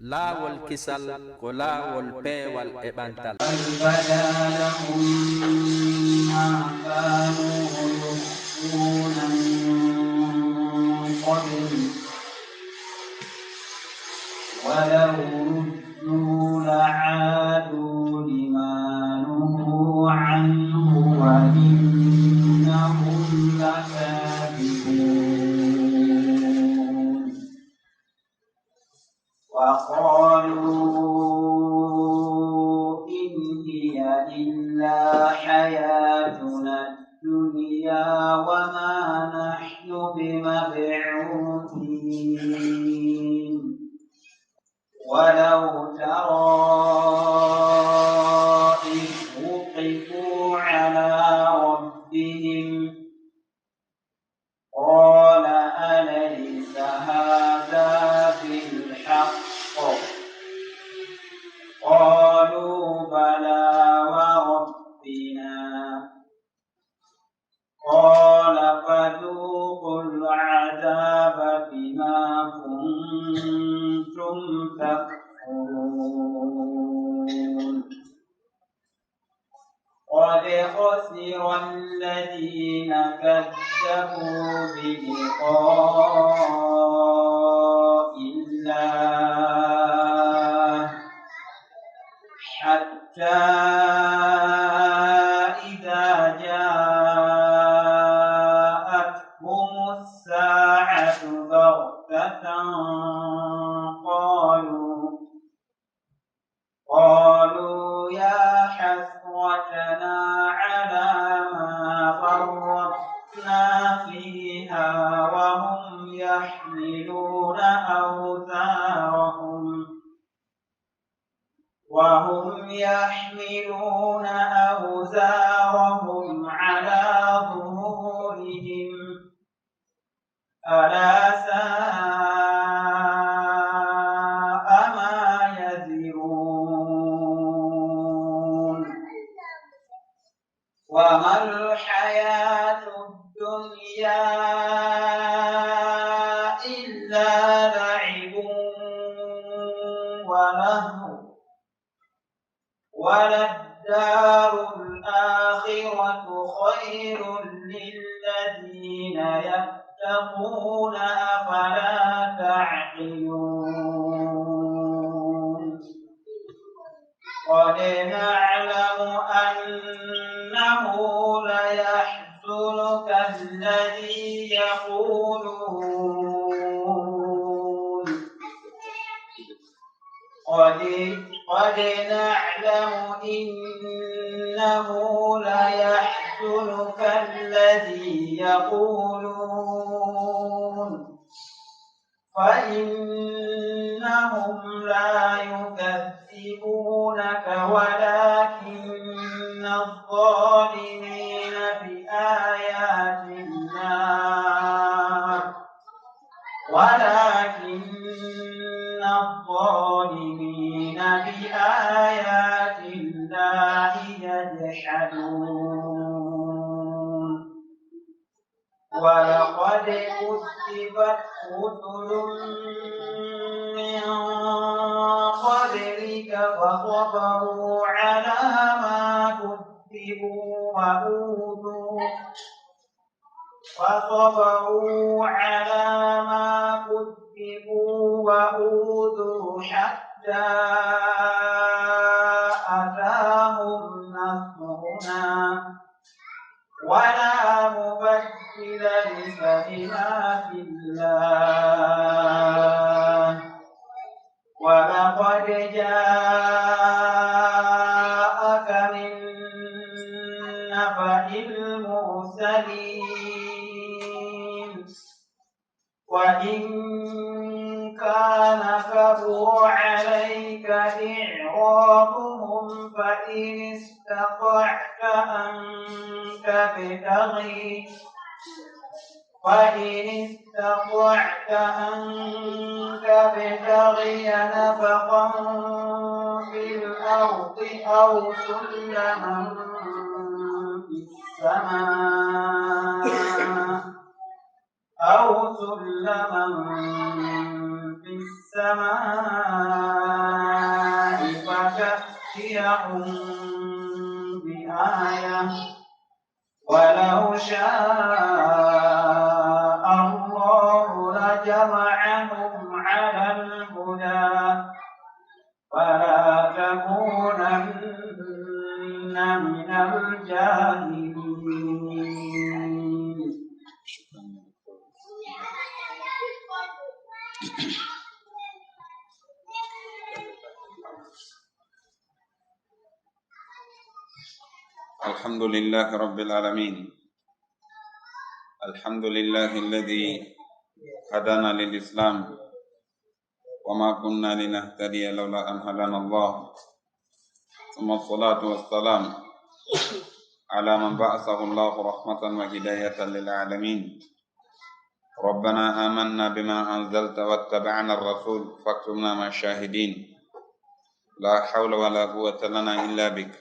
laawolkisal ko laawol peewal e ɓantal. بدا لهم ما كانوا يخفون من قبل ولو ردوا لعادوا لما نهوا عنه وإنهم لكاذبون وقالوا إن هي إلا حياتنا الدنيا وما نحن بمبعوثين ولو ترى إذ وقفوا على ربهم قال أليس هذا بالحق قالوا بلى وربنا قال فذوقوا العذاب بما كنتم تكفرون قد خسر الذين كذبوا بلقاء الله حتى إذا جاءتهم الساعة بغتة قالوا يا حسرتنا على ما فرطنا فيها وهم يحملون أوزارهم على ظهورهم ألا ساء ما يزرون وما الحياة الدنيا إلا لعب ولهو وللدار الآخرة خير للذين يتقون أفلا تعقلون قد نعلم أنه ليحزنك الذي يقولون قد نعلم إنه ليحزنك الذي يقولون فإنهم لا يكذبونك ولكن الظالمين بآيات الله يجحدون ولقد كذبت رسل من قبلك فصبروا على ما كذبوا وأوذوا حتى أتاهم نصرنا ولا مبدل لكلمات الله ولقد جاءك من نبأ المرسلين وإن كان كبر عليك إعراضهم فإن استطعت أن تبتغي نفقا في الأرض أو سلما في السماء ليأتيهم بآية ولو شاء الله لجمعهم على الهدى فلا تكونن من الجاهلين. الحمد لله رب العالمين. الحمد لله الذي هدانا للإسلام وما كنا لنهتدي لولا أن هدانا الله ثم الصلاة والسلام على من بعثه الله رحمة وهداية للعالمين. ربنا آمنا بما أنزلت واتبعنا الرسول فاكتبنا مع الشاهدين. لا حول ولا قوة لنا إلا بك.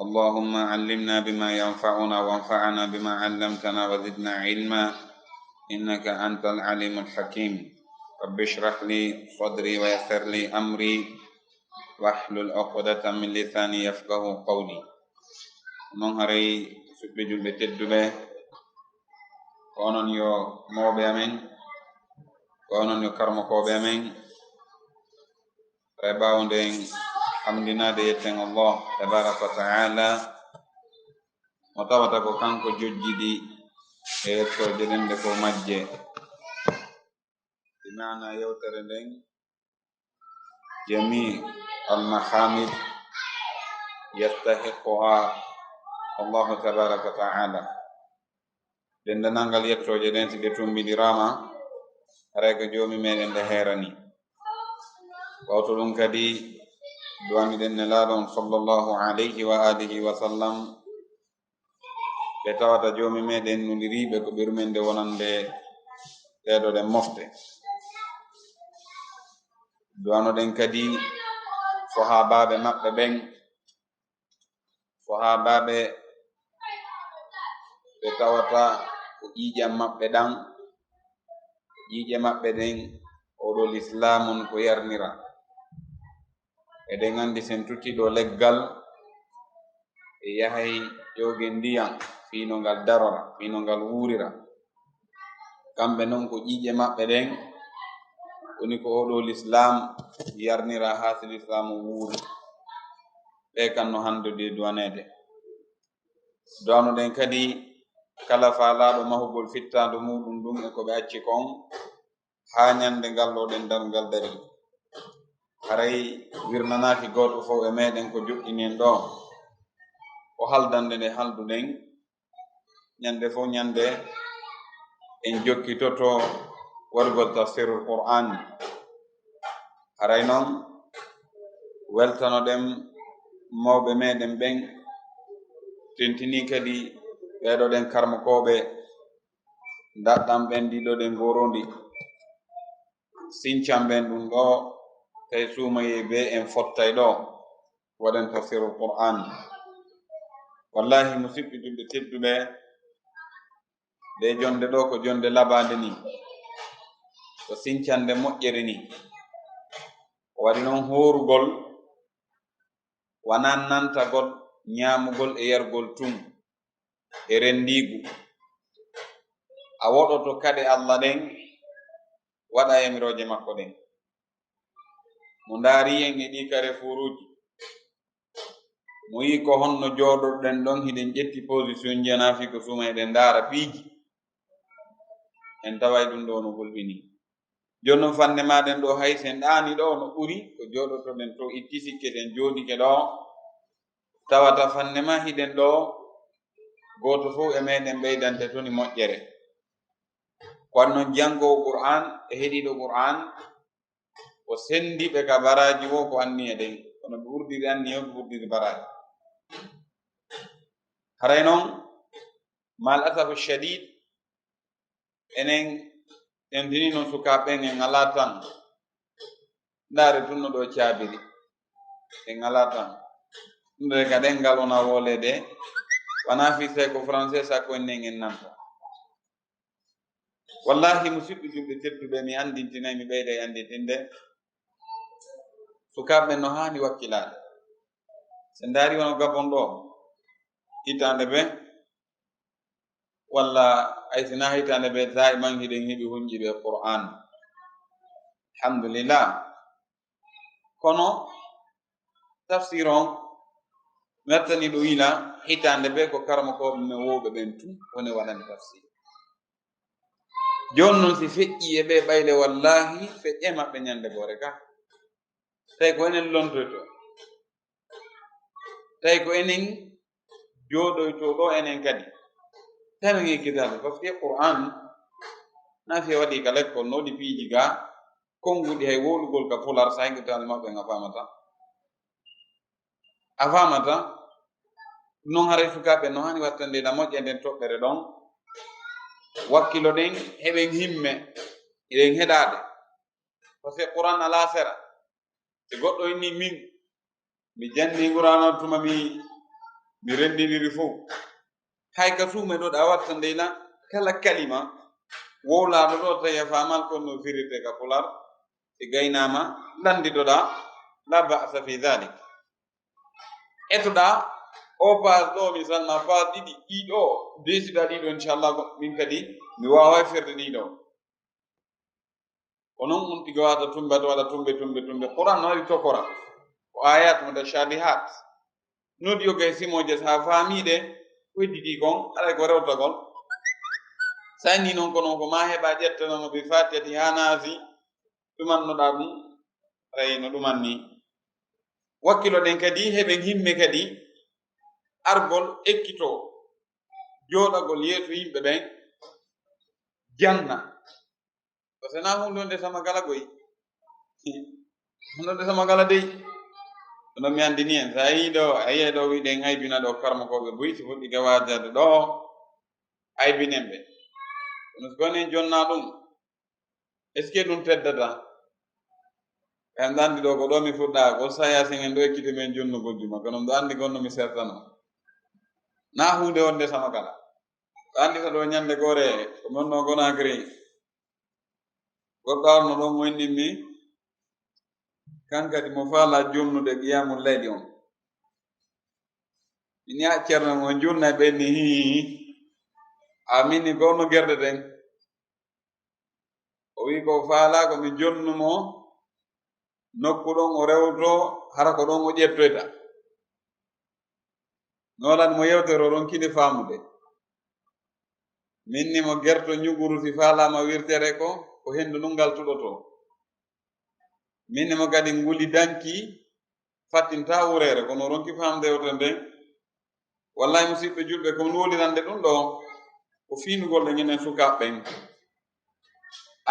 اللهم علمنا بما ينفعنا وانفعنا بما علمتنا وزدنا علما إنك أنت العليم الحكيم. رب اشرح لي صدري ويسر لي أمري واحلل عقدة من لساني يفقه قولي. نهاري سبجل بتدبه كونن يو موبي أمين كونن يو كرمكوبي أمين رباوندين حمدنا ديتن الله تبارك وتعالى وتوتا ko kanko jojjidi e yettorde nden nde ko majje bimana yewtere nden jami almahamid yastahiquha allahu tabaraka wa taala. dendanangal yettoje ɗen si ɗe tumbidirama rega jomi meɗen nde herani wawto ɗum kadi duwamiɗen ne laaɗon sallllahu alayhi wa alihi wa sallam ɓe tawata jomi meɗen nodiriɓe ko ɓerumen nde wonande ɗeɗo ɗen mofte. duwanoɗen kadi sahabaɓe maɓɓe ɓen sahabaɓe ɓe tawata ko ƴiƴam maɓɓe ɗan ƴiƴe maɓɓe ɗen oɗo l'islamun ko yarnira. eɗen andi sen tutti ɗo leggal e yahay ƴoge ndiyam fino ngal darora fino ngal wurira. kamɓe noon ko ƴiƴe maɓɓe ɗen woni ko oɗo l'islam yarnira ha si l'islamu wuuri. ɓe kanno handude duwanede. duwanoɗen kadi kala faalaɗo mahugol fittandu muɗum ɗum e ko ɓe acci kon ha ñande ngal ɗo ɗen dargal dari. haray wirnanaki goto fof e meɗen ko joɗɗinen ɗo o haldande nde halduɗen ñande fof ñande en jokkitoto wargol Tafsir Al-Qur'An. haray noon weltanoɗen mawɓe meɗen ɓen tentini kadi ɓeɗo ɗen karmakoɓe daɗɗam ɓen ɗiɗo ɗen gorondi sincan ɓen ɗum ɗo tawi sumaye be en fottay ɗo waɗen Tafsir Al-Qur'an. wallahi musidɓe julɓe tedduɓe nde jonde ɗo ko jonde labade ni ko sincande moƴƴere ni waɗi noon horugol wana nantagol ñamugol e yargol tum e rendigu. a woɗoto kade Allah ɗen waɗa yamiroje makko ɗen. mo ndaari en e ɗi kare furuji mo yi ko honno jooɗoɗen ɗon hiɗen ƴetti position janafi ko suma eɗen ndaara piiji en taway ɗum ɗo no hulɓini. jonnon fande maɗen ɗo hay sen ɗaani ɗo no ɓuri ko jooɗotoɗen to itti sikketen jooɗike ɗo tawata fande ma hiɗen ɗo goto fof e meɗen ɓeydante toni moƴƴere. kono noon jangowo Qur'an e heɗiɗo Qur'an o sendiɓe ka baraji wo ko anni e ɗen kono ɓe ɓurdiri anni o ɓe ɓurdiri baraji. haray noon mal asafu shadid enen tentini noon sukaɓen en ala tan ndaare tunno ɗo caabiri en ala tan ɗumde ka ɗengal wona wolede wana fise ko français sakko ennen en nanta. wallahi musidɓe julɓe tedduɓe mi andintinayi mi ɓeyda e anditinde sukaɓe no hani wakkilade so ndaari wono Gabon ɗo hitande ɓe walla ay sina hitande ɓe daiman hiɗen heɓi hunƴiɓe Qur'an alhamdulillah kono tafsir on mettani ɗo wila hitande ɓe ko karma koɓe men wowɓe ɓen tum woni waɗani tafsir joni noon si feƴƴi e ɓe ɓayle wallahi feƴƴe maɓɓe ñande gore ka tawi ko enen londorto tawi ko enen jooɗoyto ɗo enen kadi tawi men ekkitade par ce que Qur'an na fiya waɗi ka l'école noɗi piiji ga konguɗi hay woɗugol ka pular sa ekkitade maɓɓe a famata non haray sukaɓe no hani wattande la moƴƴe nden toɓɓere ɗon wakkilo ɗen heɓen himme eɗen heɗade par ce que Qur'an ala sera e goɗɗo inni min mi janni Qur'an tuma mi rendidiri fof hay ka suume ɗo ɗa watta ndeyla kala kalima wowlaɗo ɗo tawi a famal kon no firirte ka pular e gaynama landiɗoɗa la ba'sa fi dhalik etoɗa o pas ɗo misalma pas ɗiɗi ɗiɗo desida ɗiɗo inchallah min kadi mi wawa firde ɗiɗo ko noon on tiga wata tumbe to waɗa tumbe Qur'an no waɗi tokora ko ayat mutashabihat nodi yo gay simoje sa faamiɗe wedditi kon aɗa ko rewtagol sayni noon ko noon ko ma heɓa ƴettanono bi fatihati ha naasi ɗumannoɗa ɗum ray no ɗumanni wakkilo ɗen kadi heɓen himme kadi argol ekkito joɗagol yeeso yimɓe ɓen janna par ce que na hunde onde sama gala goyi hunde onde sama gala dey ono mi andini en sa yi ɗo a yiye ɗo wiɗen aybina ɗo karma koɓe boyi si fuɗɗi gawajade ɗo aybinen ɓe kono so konen jonna ɗum est ce que ɗum teddata en ɗo andi ɗo ko ɗo mi fuɗɗa ko sayasin en ɗo ekkiti men jonnugol juma kono ɗo andi gonno mi sertano na hunde wonde sama kala ɗo andi ta ɗo ñande gore ko monno Conakry goɗɗo arno ɗon mo innin mi kankadi mo faala jonnude qiyamul layli on min ya ceerno mo jonna e ɓenni hihi amini ko no gerde den o wi ko faala ko mi jonnumo nokku ɗon o rewto hara ko ɗon o ƴettoyta nolan mo yewtere o ɗon kiɗi faamude minni mo gerto ñuguru si faalama wirtere ko hendu ɗum ngal tuɗoto minni mo kadi nguli danki fattinta wurere kono ronki famde yewtere nden wallahi musidɓe julɓe ko wolirande ɗum ɗo ko fiinugol ɗe ñinen sukaɓɓen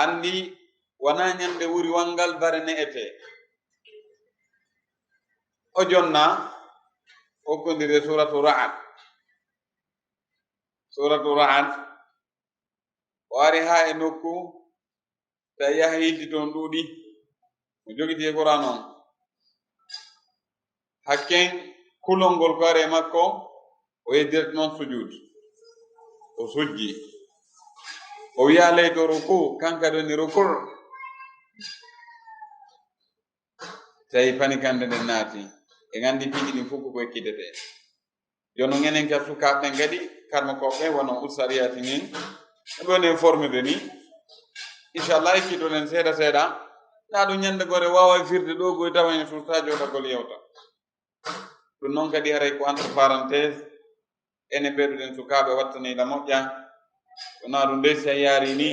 andi wona ñande wuri wangal bare ne'ete o jonna hokkondire suratu ra'ad o ari ha e nokku tawi yaha hilti toon ɗuuɗi o jogiti e Qur'an on hakken kulol ngol ko ari e makko o yeddirta noon sujud o sujji o wiya leyto ruku kanka ɗoni ruku tawi pani kande nden naati e gandi piiji ɗin fof ko ekkitete jono ngenen ka sukaɓɓen kadi karma koɓɓe wono Oustaz Yassine en ɗo enen formide ni inchallah ekkitoɗen seeɗa seeɗa na ɗum ñande gore wawa firde ɗo goy tawa en surta joɗagol yewta ɗum noon kadi haray ko entre parenthèse ene ɓeɗuɗen sukaɓe wattanila moƴƴa wona ɗum ndey si a yaari ni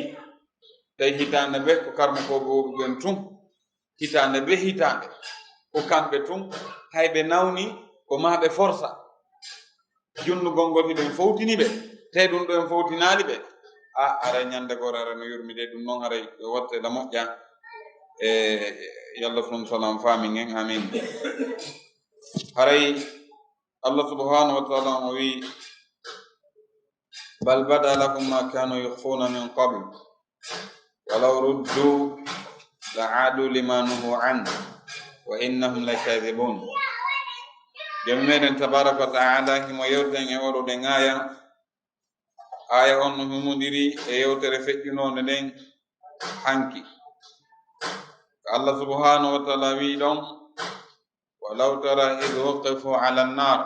tawi hitande ɓe ko karma koɓe woɓuɓen tum hitande ɓe hitande ko kamɓe tum hayɓe nawni ko maɓe forsa junnugol ngol hiɗen fawtini ɓe tawi ɗum ɗo en fawtinali ɓe aray ñande gore ara no yurmide ɗum noon haray yo watte la moƴƴa e yallah sum salam famin en amin haray Allah subhanahu wa ta'ala o wi bal bada lakum ma kanu yukhfuna min qabl walaw ruddu la'adu lima nuhu an wa innahum lakadhibun jomi meɗen tabaraka wa ta'ala himo yewten e oɗo ɗen aya on no humodiri e yewtere feƴƴunode nden hanki Allah subhanahu wa ta'ala wi ɗon ولو ترى إذ وقفوا على النار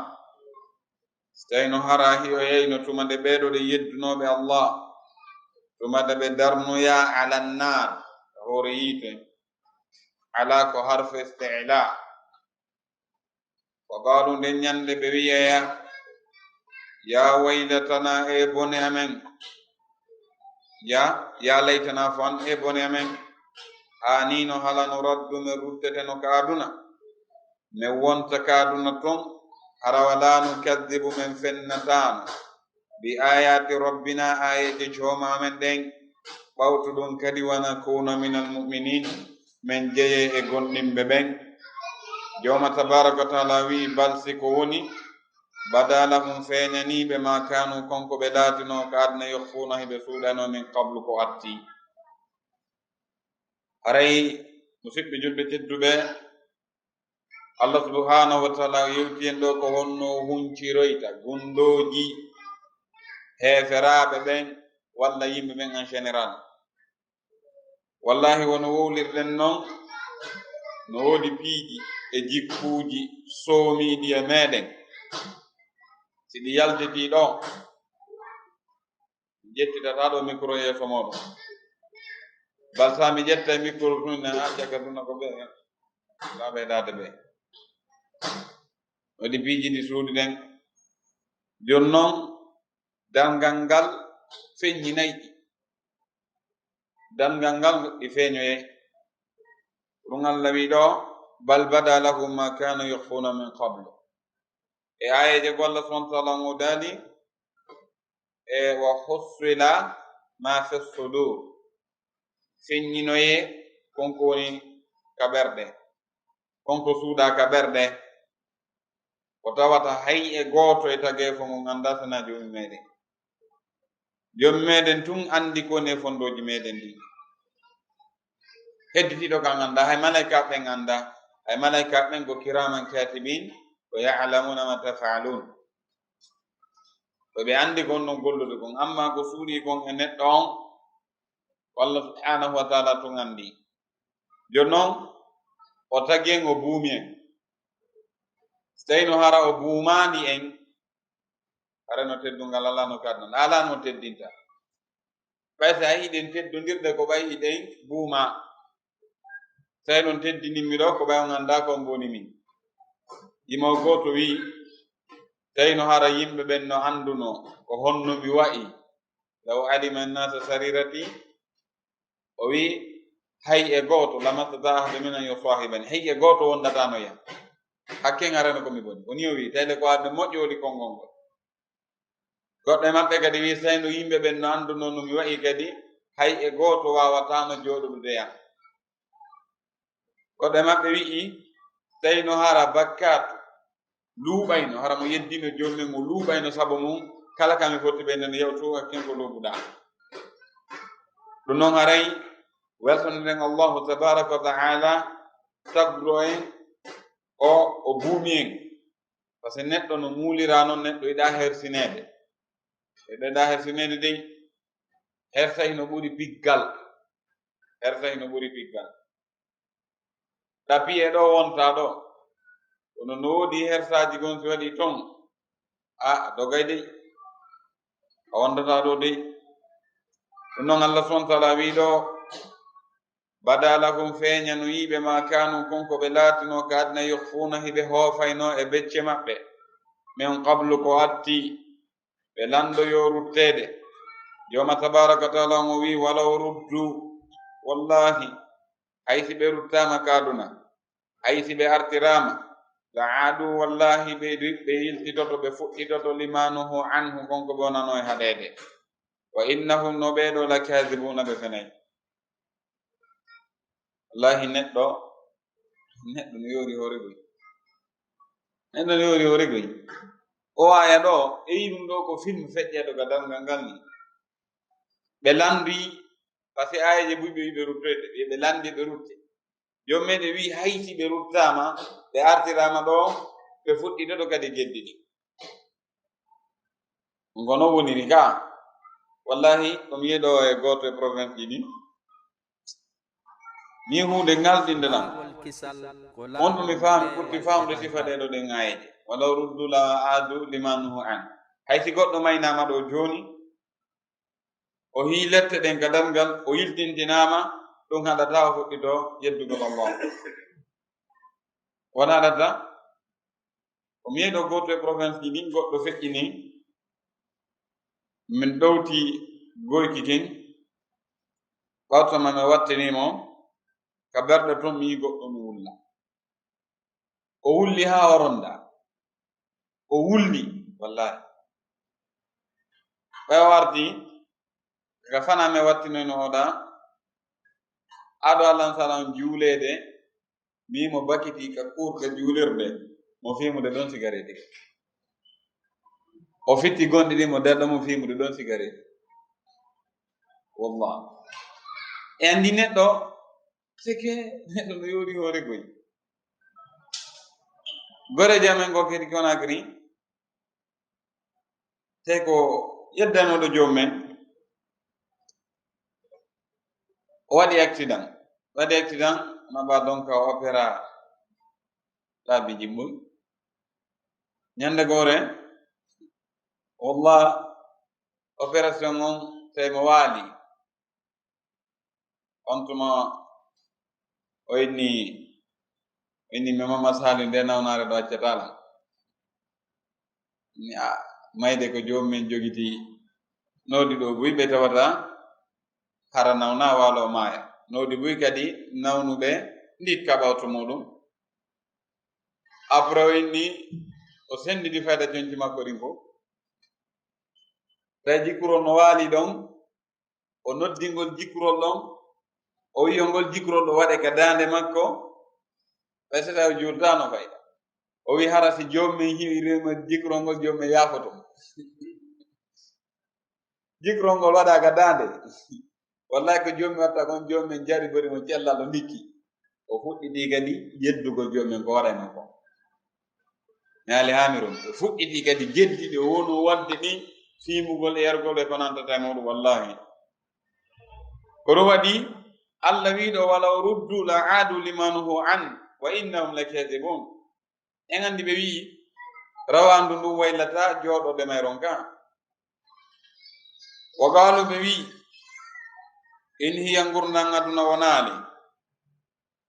ستينو هرا هيو يينو تما دي بيدو دي يدنو بي الله تما دي بدرنو يا على النار هوريته على كو حرف استعلاء وقالوا دنيان دي بيويا يا ويلتنا اي بني امن يا ليتنا فان اي بني امن آنينو هلا نرد من ردتنو كادونا من وانت كادونا تم هرا ولا نكذب من فنتان بآيات ربنا آية جوما من دين بوتدون كدي ونكون من المؤمنين من جيه اغنم ببين يوم تبارك وتعالى وي بل سكوني بدالهم فينني بما كانوا كونكو بلاتنو كادنا يخفونه بسودانو من قبل كو أتي هري مسيب بجلب تدبه الله سبحانه وتعالى يوتين دو كو هنو هنچي رويتا غندوجي هفرابه بين ولا يمبه بين ان جنرال والله ونولر لنون نودي بيجي e jikkuuji soomiiɗi e meeɗen si ɗi yaltitii ɗo jettitata ɗo micro yeeso mooɗon bal sa mi ƴetta e micro tun ne accaka tuna ko ɓee laa ɓeydaade ɓee waɗi piiji ɗi suuɗi ɗen jon noon dalngal ngal feññinayi ɗi dalngal ngal ɗi feeñoye ɗum Allah wi ɗo bal bada lahum ma kanu yukhfuna min qablu e ayeje ko Allah subhanahu wa ta'ala ngodali e wa hussila ma fi sudur feññinoye konko woni ka ɓerɗe konko suuɗa ka ɓerɗe ko tawata hay e gooto e tageefo mo ngannda sana joomi meɗen joomi meɗen tun andi ko ne fondoji meɗen ɗi hedditiɗo ka ngannda hay malaika ɓe ngannda hay malaika ɓen ko kiraman katibin wa ya'lamuna ma taf'alun ɓe andi kon ɗon gollude kon amma ko suuɗi kon e neɗɗo on Allah subhanahu wa ta'ala tun andi jon noon o tagien o buumi en so tawi no hara o buumandi en hara no teddungal ala no kaddan ala no teddinta ɓay so a yiɗen teddondirde ko ɓay hiɗen buuma tawi noon teddinimmi ɗo ko ɓay o ngannda kon boni min yimo goto wi tawi no hara yimɓe ɓen no annduno ko honno mi wa'i law alima annasa sarirati o wi hay e gooto lamattata ahade min an yusahibani hay e gooto wondatano yam hakken arano komi boni koni o wi tawde ko arde moƴƴoli konngol ngol goɗɗe maɓɓe kadi wi tawi no yimɓe ɓen no annduno no mi wa'i kadi hay e gooto wawatano jooɗude yam goɗɗe maɓɓe wi'i tawi no hara bakkatu luuɓayno hara mo yeddino jommen mo luuɓayno sabu mum kala kami foti ɓe nden yewtu hakken ko luuɓuɗa ɗum noon haray weltaniren allahu tabaraka wa taala tagro en o buumi en par ce que neɗɗo no muulira noon neɗɗo yiɗa hersinede eɗeɗa hersinede dey hersayi no ɓuri piggal ɗapi e ɗo wonta ɗo kono no woodi hersaji gon si waɗi ton a dogay dey a wondata ɗo dey ɗum noon Allah subhanahu wa ta'ala wi ɗo badalahum feeña no yiɓe ma kanu konko ɓe laatino ka adna yukhfuna hiɓe hoofayno e becce maɓɓe min qablu ko atti ɓe landoyo ruttede yoma tabaraka wa taala mo wi walaw ruddu wallahi haysi ɓe ruttama kaduna haysi ɓe artirama la aadu wallahi ɓe yiltitoto ɓe fuɗɗitoto limanuhu anhu konko ɓe wonano e haɗede wa innahum no ɓeɗo la kadibuna ɓe fenayi wallahi neɗɗo no yori hoore goy o aya ɗo e yiɗum ɗo ko film feƴƴeɗo ga dalngal ngal ni ɓe landi par ce que ayaje buy ɓe wi ɓe ruttoyde ɓe landi ɓe rutte jom meɗen wi hayti ɓe ruttama ɓe artirama ɗo ɓe fuɗɗitoto kadi geddiɗi ngono woniri ka wallahi komi yiɗo e goto e province ɗi ni hunde ngalɗinde ɗam kisal ko on ɗum mi faami ɓurti laawol famde sifa ɗeɗo ɗe ŋayeje walaw ruddu la aadu limanhu an haysi goɗɗo maynama ɗo joni o hiilette ɗen gadal ngal o yiltintinama ɗum haɗata o fuɗɗito yeddugol Allah wona haɗata o mi yeeɗo goto e province ji ɗin goɗɗo feƴƴini min ɗowti goyki kin ɓawtoma mi wattinimo ka berɗe toon mi yi goɗɗo mi wulla o wulli ha o ronda o wulli wallahi ɓay o arti ga fana mi wattinoyno oɗa aɗo allah salam juulede mi mo bakiti ka kurɗe juulirde mo fimude ɗon sigareti o fitti gonɗi ɗi mo derɗo mo fimude ɗon sigareti wallah e andi neɗɗo sike neɗɗo no yori hoore goy gore jamen go kedi Conakry te ko yeddanoɗo jommen o waɗi accident naba donc opéra laabi jimɓuy ñande gore wallah opération on tawi mo waali on tuma o inni mi mama sali nde nawnare ɗo accatala ni a mayde ko jomumen jogiti nodi ɗo buy ɓe tawata hara nawna waalo maaya nodi buy kadi nawnuɓe ndit kaɓawto muɗum après o inni o sendidi fayda jonci makko ɗin fof tawi jikkurol no waali ɗon o noddingol jikkurol ɗon o wi ngol jikkurol ɗo waɗe ka dande makko ɓay so tawi jurtano fayda o wi hara si jommin hiwirima jikkurol ngol jommin yafoto jikkurol ngol waɗa ka dande wallahi ko jommi watta kon jommin jari bori mo cellal o ndikki o fuɗɗiti kadi yeddugol jommin ko waɗa men ko mi ali hamirum o fuɗɗiti kadi jeddiɗi o wonu wadde ɗi fimugol e yargol e ko nantata muɗum wallahi ko ɗum waɗi allah wiɗo walaw ruddu la aadu limanhu an wa innahum lakadibun en andi ɓe wi rawandu ndu waylata jooɗoɓe mayron ka o gaalu ɓe wi in hiya gurdan aduna wonaali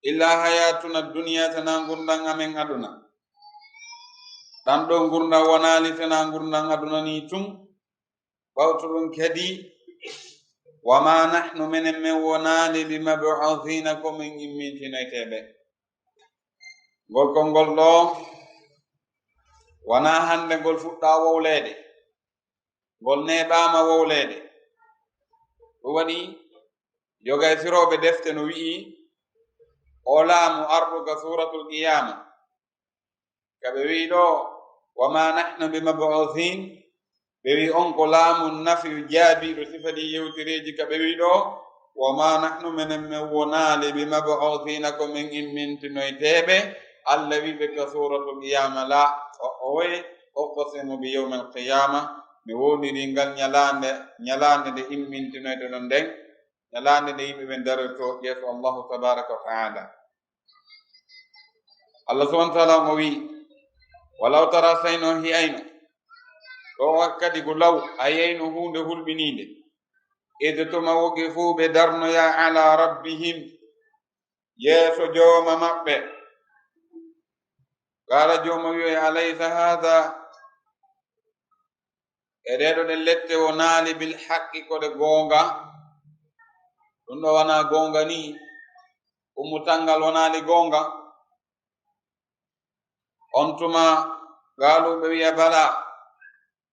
illa hayatuna duniya tana gurdan amen aduna ɗan ɗo gurdan wonaali tana gurdan aduna ni tum ɓawto ɗum kadi wama nahnu minen men wonaali bimabu'athina ko min immintinayteɓe ngol kolngol ɗo wona hande ngol fuɗɗa wowlede ngol neɓama wowlede ɗum waɗi jogay siroɓe defte no wi'i o laamu arɗuga suratul qiyama kaɓe wi ɗo wama nahnu bimabu'athin ɓe wi on ko laamu nafiyu jaabiɗo sifadi yewtireji kaɓe wi ɗo wama nahnu minen min wonaali bimabu'athina ko min immintinoyteɓe allah wiɓe ka suratul qiyama la o woy uqsimu bi yawmi alqiyama mi woniri ngal ñalande nde immintinoyte ɗon nden ñalande nde yimɓe ɓe daroto yeeso allahu tabaraka wa taala allah subhanahu wa taala mo wi walaw tara sayno hiyayno ɗo wakkati ko law a yeyno hunde hulɓininde ede toma wogi fuu ɓe darnoya ala rabbihim yeeso jooma maɓɓe kala jooma wiyoy alaysa hada e ɗeɗo ɗe lette o naali bil haqqi koɗe goonga ɗum ɗo wona goonga ni ummutalngal wonaali goonga on tuma gaaluɓe wiya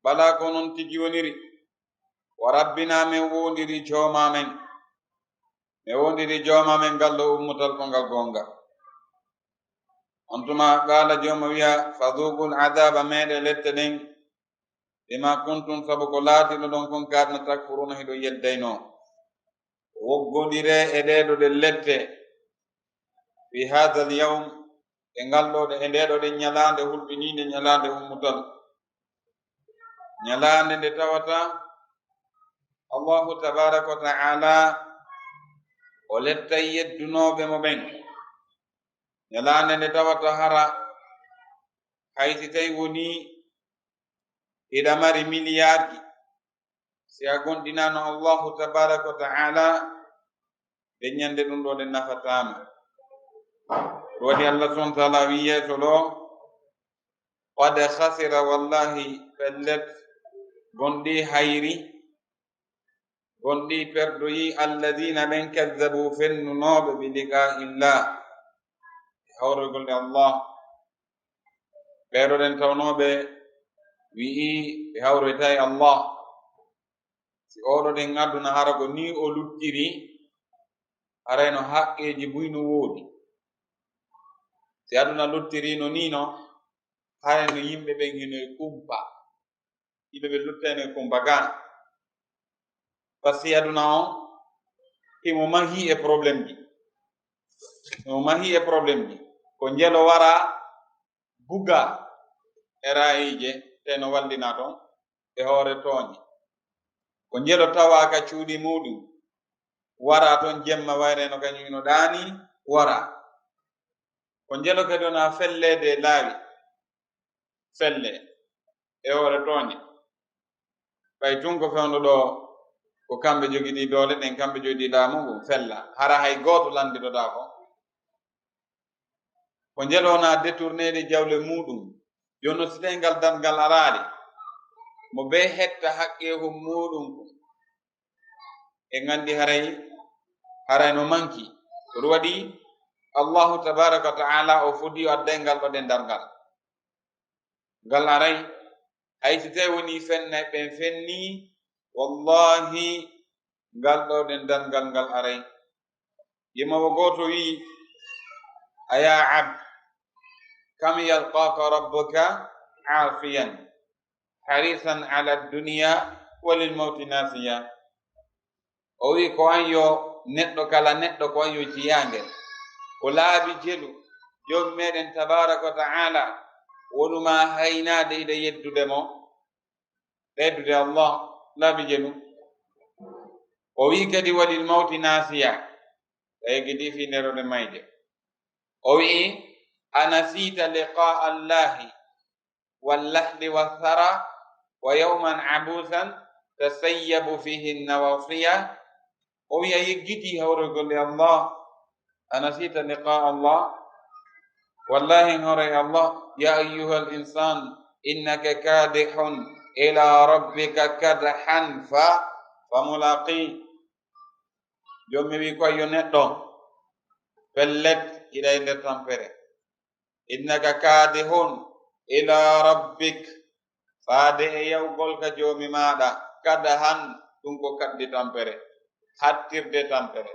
bala ko non tigi woniri wa rabbina min wondiri joomamen mi wondiri joomamen ngal ɗo ummutal ko ngal goonga on tuma gaala jooma wiya fadugul adaba meɗe lette ɗen bima kuntum sabu ko laatiɗo ɗon kon kadna takfuruna hiɗo yeddayno woggodire e ɗeɗo ɗe lette fi hada al yawm e ngal ɗo e ndeɗo ɗe ñalande hulɓininde ñalande ummutal ñalande nde tawata allahu tabaraka wa taala o lettay yeddunoɓe mo ɓen ñalaande nde tawata hara hayti tawi woni iɗa mari milliardji si a gonɗinano allahu tabaraka wa ta'ala ɓe ñande ɗum ɗo nde nafatama waɗi allah subhanahu wa ta'ala wi yeeso ɗo qad khasira wallahi pellet gonɗi hayri gonɗi perdoyi alladina ɓen kaddabu fennunoɓe bi liqa'illah hawrugol e allah ɓeɗoɗen tawnoɓe wi'i ɓe hawroyta e allah si oɗo ɗen adduna hara ko ni o luttiri harayno haqqeji buyno woodi si aduna luttirino nino harayno yimɓe ɓen hinoye kumpa yimɓe ɓe luttayno e kumpa ga par ce que aduna on himo mahi e probléme ji ko njelo wara buga e rayije teno wallina ton e hoore tooñe ko njelo tawaka cuuɗi muɗum wara ton jemma wayreno kañumino ɗaani wara ko njelo kadi wona fellede laawi felle e hoore tooñe ɓay tun ko fewndo ɗo ko kamɓe jogiɗi doole ɗen kamɓe jogiɗi laamu fella hara hay gooto landiɗoɗa ko njelo wona détournede jawle muɗum jonno si tawi ngal dangal araade mo be hetta haqqehu muɗum e gandi haray no manki ko ɗum waɗi allahu tabaraka wa ta'ala o fodi o adday ngal ɗo ɗen dargal ngal aray hay si tawi woni fennay ɓen fenni wallahi ngal ɗo ɗen dargal ngal aray yimowo goto wi aya abd kam yalqaka rabbuka afiyan harisan ala dunya walil mawti nasiya o wi ko an yo neɗɗo kala neɗɗo ko an yo jiyangel ko laabi jelu jomi meɗen tabaraka wa ta'ala wonuma haynade ida yeddudemo ɓeydude allah laabi jelu o wi kadi walil mawti nasiya tawi fi nerode mayde o wi anasita liqa allahi wallahdi wathara wa yawman abusan tasayyabu fihi nawasiya o wi a yeggiti hawrugol e allah anasita liqa allah wallahi hawre allah ya ayyuha al insan innaka kadihun ila rabbika kadhan famulaqi jommi wi ko yo neɗɗo pellet iɗa e nder tampere innaka kadihun ila rabbik faade e yawgol ka joomi maɗa kadahan ɗum ko kaddi tampere hattirde tampere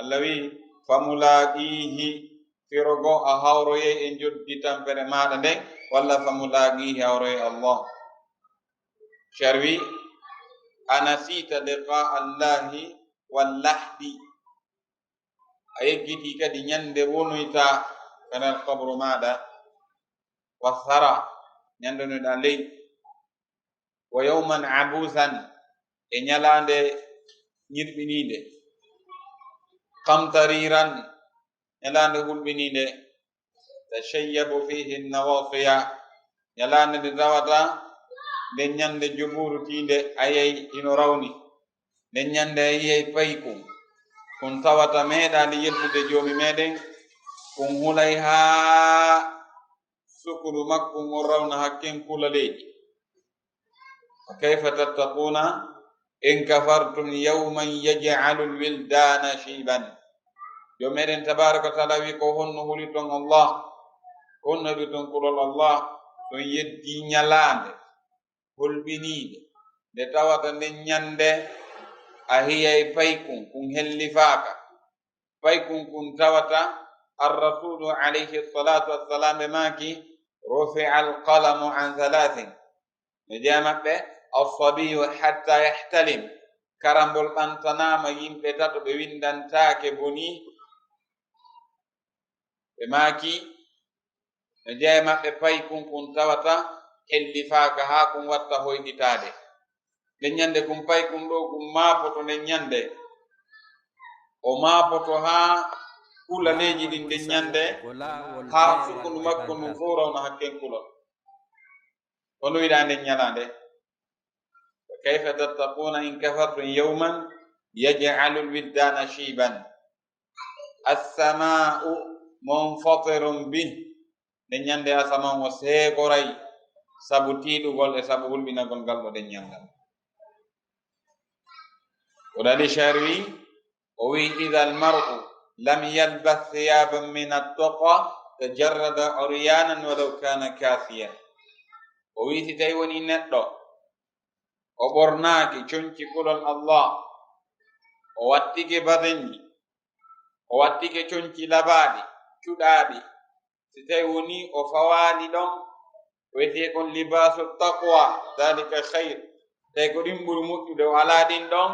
allah wi famulaqihi firogo a hawroye e joddi tampere maɗa nden walla famulaqihi hawroye allah sharwi anasita liqa allahi wallahdi a yeggiti kadi ñande wonoyta kanal kabru maɗa wathara ñandonoɗa ley wa yawman abusan e ñalande ñirɓinide kamtariran ñalande hulɓinide tashayyabu fihi nawasiya ñalande nde tawata nden ñande joɓurutinde ayay ino rawni nden ñande a yiyay payku kun tawata meeɗade yeddude joomi meɗen kun hulay haa sukuru makkum on rawna hakken kula leydi wa kayfa tattaquna in kafartum yawman yaj'alu lwildana shiban joomi meɗen tabaraka wa taala wi ko honno huli ton allah honno heɓi ton kulol allah ton yeddi ñalande holɓiniide nde tawata nden ñande a hiyay paykun kun hellifaka paykun kun tawata arrasulu alayhi salatu wassalam e maki rufi'a alqalamu an thalathin ne jeya maɓɓe alsabiyu hatta yahtalim karambol ɓantanama yimɓe tato ɓe windantake boni ɓe maki ne jeya maɓɓe paykun kun tawata hellifaka ha kun watta hoyɗitade nden ñande kum paykun ɗo kum maapoto nden ñande o maapoto ha kula leji ɗin nden ñande ha sukkundu makko ndum fof rawno hakken kulol hono wiɗa nden ñalande kayfa tattaquna in kafartum yawman yaj'alu lwildana shiban assama'u munfatirun bih nden ñande asaman o seekoray sabu tiiɗugol e sabu hulɓinagol ngal ɗo ɗen ñangal ولذلك شاروي وي إذا المرء لم يلبس ثيابا من التقى تجرد عريانا ولو كان كافيا وي تتايوني نتو وبرناكي چونكي كولون الله وواتيكي بدني وواتيكي چونكي لبادي چودادي تتايوني وفوالي دون ويتيكون لباس التقوى ذلك خير تيكون يمبر مؤيد وعلى دين دون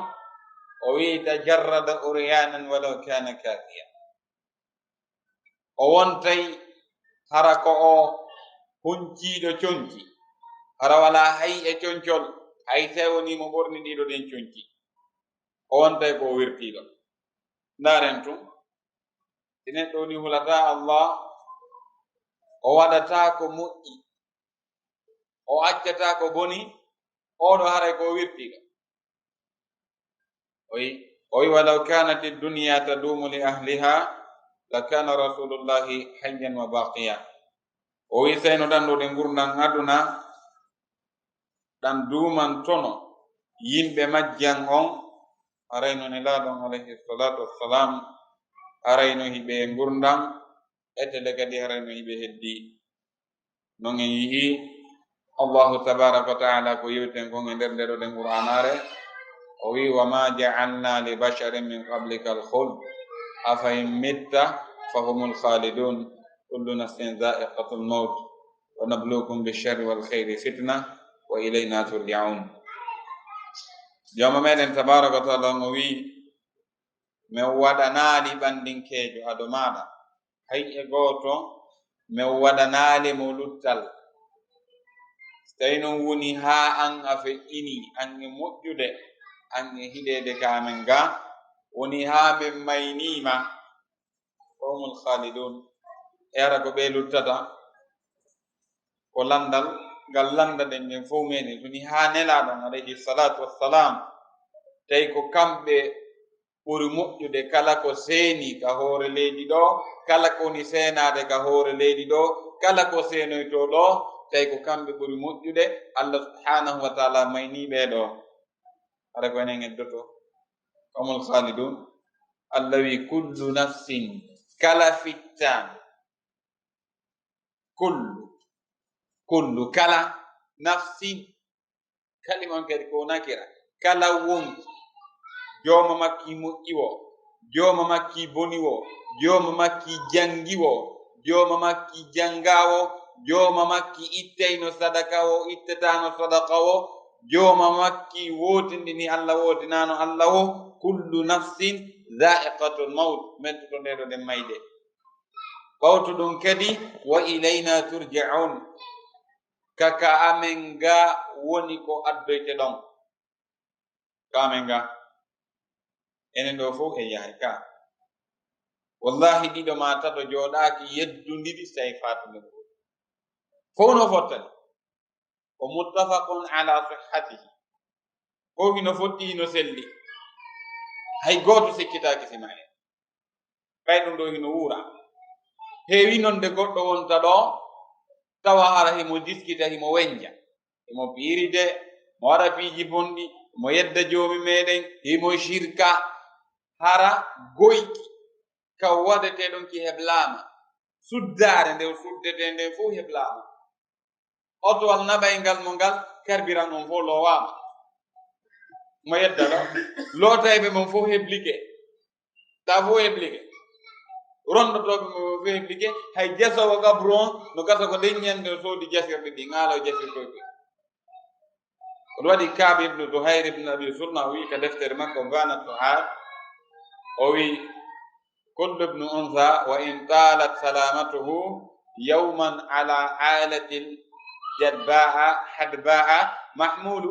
ويتجرد أريانا ولو كان كافيا وونتي حركو هنجيدو چونكي hara wala hay e coñcol hay tewoni mo ɓorniɗiɗo ɗen coñki o wontay ko wirtiɗo ndaren tum si neɗɗo woni hulata Allah o waɗata ko moƴƴi o accata ko boni oɗo haray ko wirtiɗo oyi walaw kanat ad-dunya tadumu li ahliha lakana rasulullahi hayyan wa baqiya o wi sayno ɗanɗo ɗe gurdan aduna ɗan duman tono yimɓe majjan on arayno nelaɗon alayhi salatu wassalam arayno hiɓe gurdan etele kadi arayno hiɓe heddi non en yii allahu tabaraka wa taala ko yewten kon e nder ndeɗo ɗen qur'anare o wi wama ja'alna li basharin min qablika al-khuld afa in mitta fahumul khalidun kullu nafsin dha'iqatul maut wa nabluukum bish-sharri wal khayri fitna wa ilayna turja'un joma meɗen tabaraka wa taala o wi min waɗanaali ɓandinkeejo ado maɗa hay e gooto min waɗanaali mo luttal so tawi noon woni haa an a feƴƴini an e moƴƴude an e hiɗede ka amen ga woni haa min maynima humul khalidun e ara ko ɓe luttata ko landal ngal landa ɗen nden fof meɗen woni haa nelaɗon alayhi salatu wassalam tawi ko kamɓe ɓuri moƴƴude kala ko seeni ka hoore leydi ɗo kala ko woni seenade ka hoore leydi ɗo kala ko seenoyto ɗo tawi ko kamɓe ɓuri moƴƴude Allah subhanahu wa taala mayni ɓeɗo ara ko enen eddoto humul khalidun Allah wi kullu nafsin kala fittan kullu kala nafsin kalimon kadi ko nakira kala wonki jooma makki moƴƴi wo jooma makki boni wo jooma makki jangi wo jooma makki jangawo jooma makki ittayno sadaka wo ittetano sadaka wo jooma makki wotindini Allah wotinano Allah wo kullu nafsin dha'iqatul maut mettoto ndeɗo ɗen mayde ɓawto ɗum kadi wa ilayna turja'un kaka amen ga woni ko addoyte ɗon ka amen ga enen ɗo fof e yahay ka wallahi ɗiɗo ma tato jooɗaaki yeddundiri tawi fatude fof no fottani ko muttafaqun ala sihhatihi fof hino fotti hino selli hay gooto sikkitaaki sima en kay ɗum ɗo hino wuura heewi noon nde goɗɗo wonta ɗo tawa hara himo diskita himo wenja himo piiride mo waɗa piiji bonɗi mo yedda joomi meɗen himo shirka hara goyki ka waɗeteɗon ki heblama suddare nde suddete nden fof heblama otowal naɓaygal mo ngal carburant on fof lowama mo yedda ɗo lotayɓe mon fof heblike ta fof heblike rondotoɓe mo fof heblike hay jasowo gabru on no gasa ko leññande soodi jasirɗe ɗi ŋaalo jasirtoyɓe oɗo waɗi Kaabi ibnu Zuhayr ibn Abi Sulma o wi ka deftere makko Bayaana o wi kullu ibnu untha wa in talat salamatuhu yawman ala alatil jadba'a hadba'a mahmulu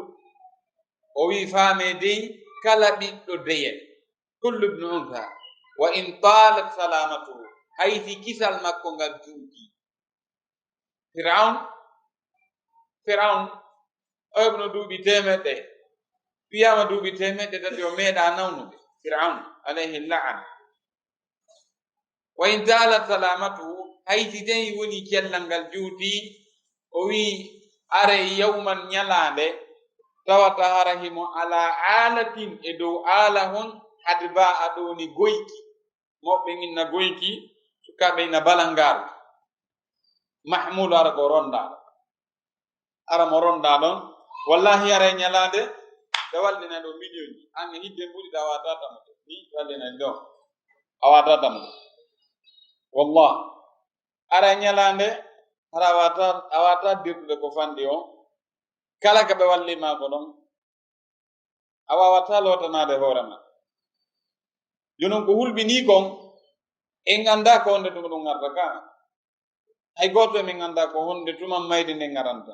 o wi faame dey kala ɓiɗɗo deyel kullu ibnu untha wa in talat salamatuhu hayti kisal makko ngal juuti. Firaun oyɓno duuɓi temeɗɗe wiyama duuɓi temeɗɗe tati o meeɗa nawnude. Firaun alayhi la'an. wa in talat salamatuhu hayti tawi woni cellal ngal juuti o wi are yawman nyalande tawata harahimo ala alatin e dow ala hon hadba aɗoni goyki moɓɓe inna goyki sukaɓe ina balangal mahmudu ara ko ronda ara mo ronda ɗon wallahi ara nyalande ɓe wallina ɗo million ji an hidde mbuɗi ɗa wata tamude ni wallina ɗo a wata tamude wallah ara nyalande ara awata dirtude ko fandi o kala ka ɓe wallima ko ɗon a wawata lotanade hoorema jonon ko hulɓini kon en anda ko honde tuma ɗum garta ka hay goto min anda ko honde tuma mayde nde garanta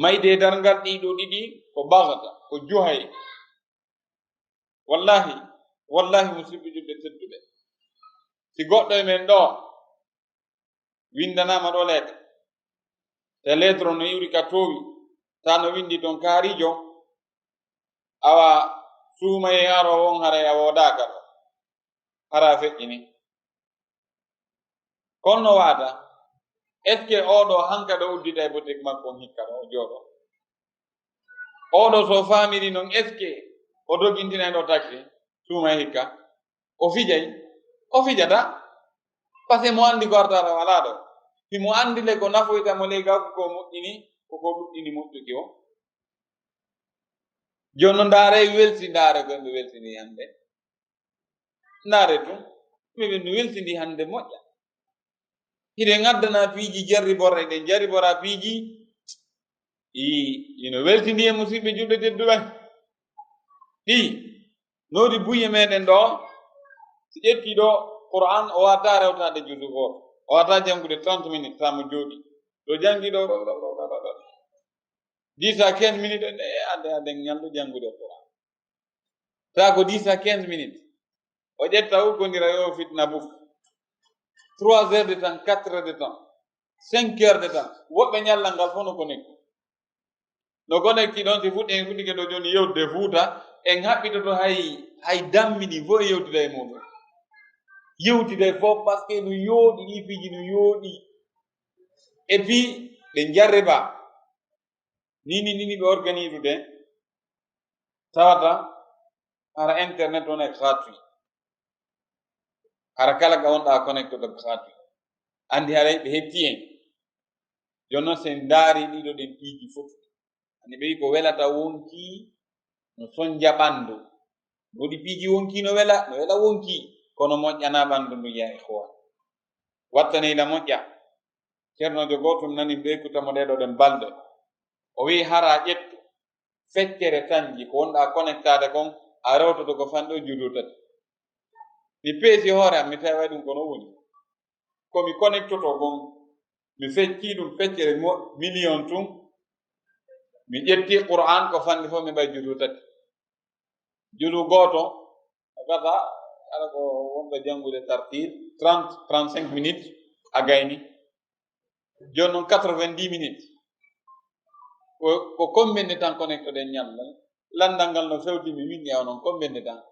mayde dargal ɗiɗo ɗiɗi ko bagata ko juhay wallahi musidɓe julɓe tedduɓe si goɗɗo e men ɗo windanama ɗo lettre te lettre no iwri ka towi ta no windi ton kaarijo awa suumaye aro won haray a wodaka ɗo hara feƴƴini konno waata est ce que oɗo hanka ɗo uddita e boutique makko hikka ɗo o jooɗo oɗo so famiri noon est ce que o dogintinay ɗo taxi suuma hikka o fijata par ce que mo andi ko artata wala ɗo himo andi le ko nafoytamo ley gawko ko moƴƴini koko ɗuɗɗini moƴƴuki o jonno ndaare ndaare ko ɓe weltini hande ndaare tun ɓe no weltini hande moƴƴa hiɗen addana piiji jarriborre ɗen jarribora piiji ino weltini e musidɓe julɓe tedduɓe ɗi noodi buye meɗen ɗo si ƴetti ɗo Qur'an o wata rewtade juuɗe goto o wata jangude 30 minutes tamo jooɗi ɗo jangi ɗo 10 à 15 minutes ade ñalɗo jangude Qur'an ta ko 10 à 15 minutes o ƴetta hukkondira yo fitna buf 3 heures de temps 4 heures de temps 5 heures de temps woɓɓe ñallal ngal fof no connecti ɗon si fuɗɗi en fuɗɗike ɗo joni yewtude fuuta en haɓɓitoto hay dammini fof e yewtude e muɗum yewtude fof par ce que no yooɗi ɗi piiji no yooɗi et puis ɓe jarriba nini ɓe organise ude tawata hara internet on e gratuit hara kala ga wonɗa connecte to gratuit andi haray ɓe hetti en jonnon sen daari ɗiɗo ɗen piiji fof ani ɓe wi ko welata wonki no sonja ɓandu woodi piiji wonki no wela wonki kono moƴƴana ɓandu ndu ya ihwan wattaneyla moƴƴa ceernojo gotum nani ɓe ekkutamo ɗeɗo ɗen balɗe o wi hara ƴettu feccere tanji ko wonɗa connectade kon a rewtoto ko fanɗo juuɗo tati mi peesi hoore am mi tawi ɗum kono woni komi connectoto gon mi fecci ɗum feccere million tun mi ƴetti Qur'an ko fanɗi fof mi ɓay juuɗo tati juuɗo goto gata ala ko wonɓe jangude Tafsir 30-35 minutes a gayni joni noon 90 minutes ko combien de temps connecté ɗen ñallal landal ngal no fewti mi windi aw noon combien de temps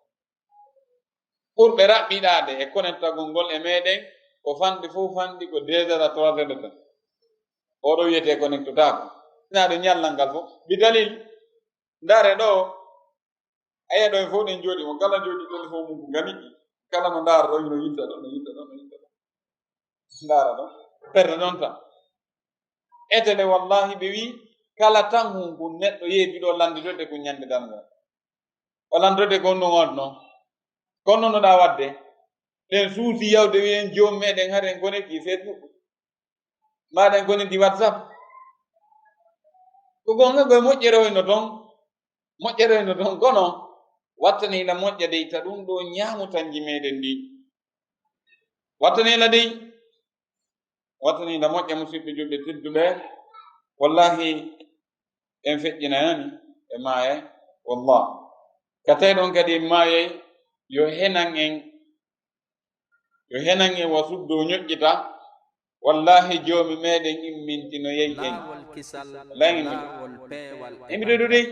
ɓurɓe raɓɓiɗade e connectagol ngol e meɗen ko fanɗi fof fanɗi ko 2 heures à 3 heures de temps oɗo wiyete connecte tako inaɗo ñallal ngal fof bi dalil ndaare ɗo ayiya ɗo e fof ɗen jooɗi mo kala jooɗi téléphone mum ko gamiji kala no ndaara ɗo no yinta ɗo ndaara ɗo perde ɗon tan etele wallahi ɓe wi kala tan hunku neɗɗo yeebiɗo landidode ko ñande dangal o landode ko ɗum on noon kono no ɗa wadde ɗen suusi yawde wiyen joom meɗen haren connecti Facebook mbaɗen connecti WhatsApp ko gonga koye moƴƴeroyno toon kono wattanila moƴƴa dey ta ɗum ɗo ñaamu tanji meɗen ndi wattanila moƴƴa musidɓe julɓe tedduɓe wallahi en feƴƴinayani e maayay wallah ka tawi ɗon kadi en maayay yo henan en wasubdo ñoƴƴita wallahi joomi meɗen immintino yeyi en laawolkisal laymi laawol peewal emiɗoɗo dey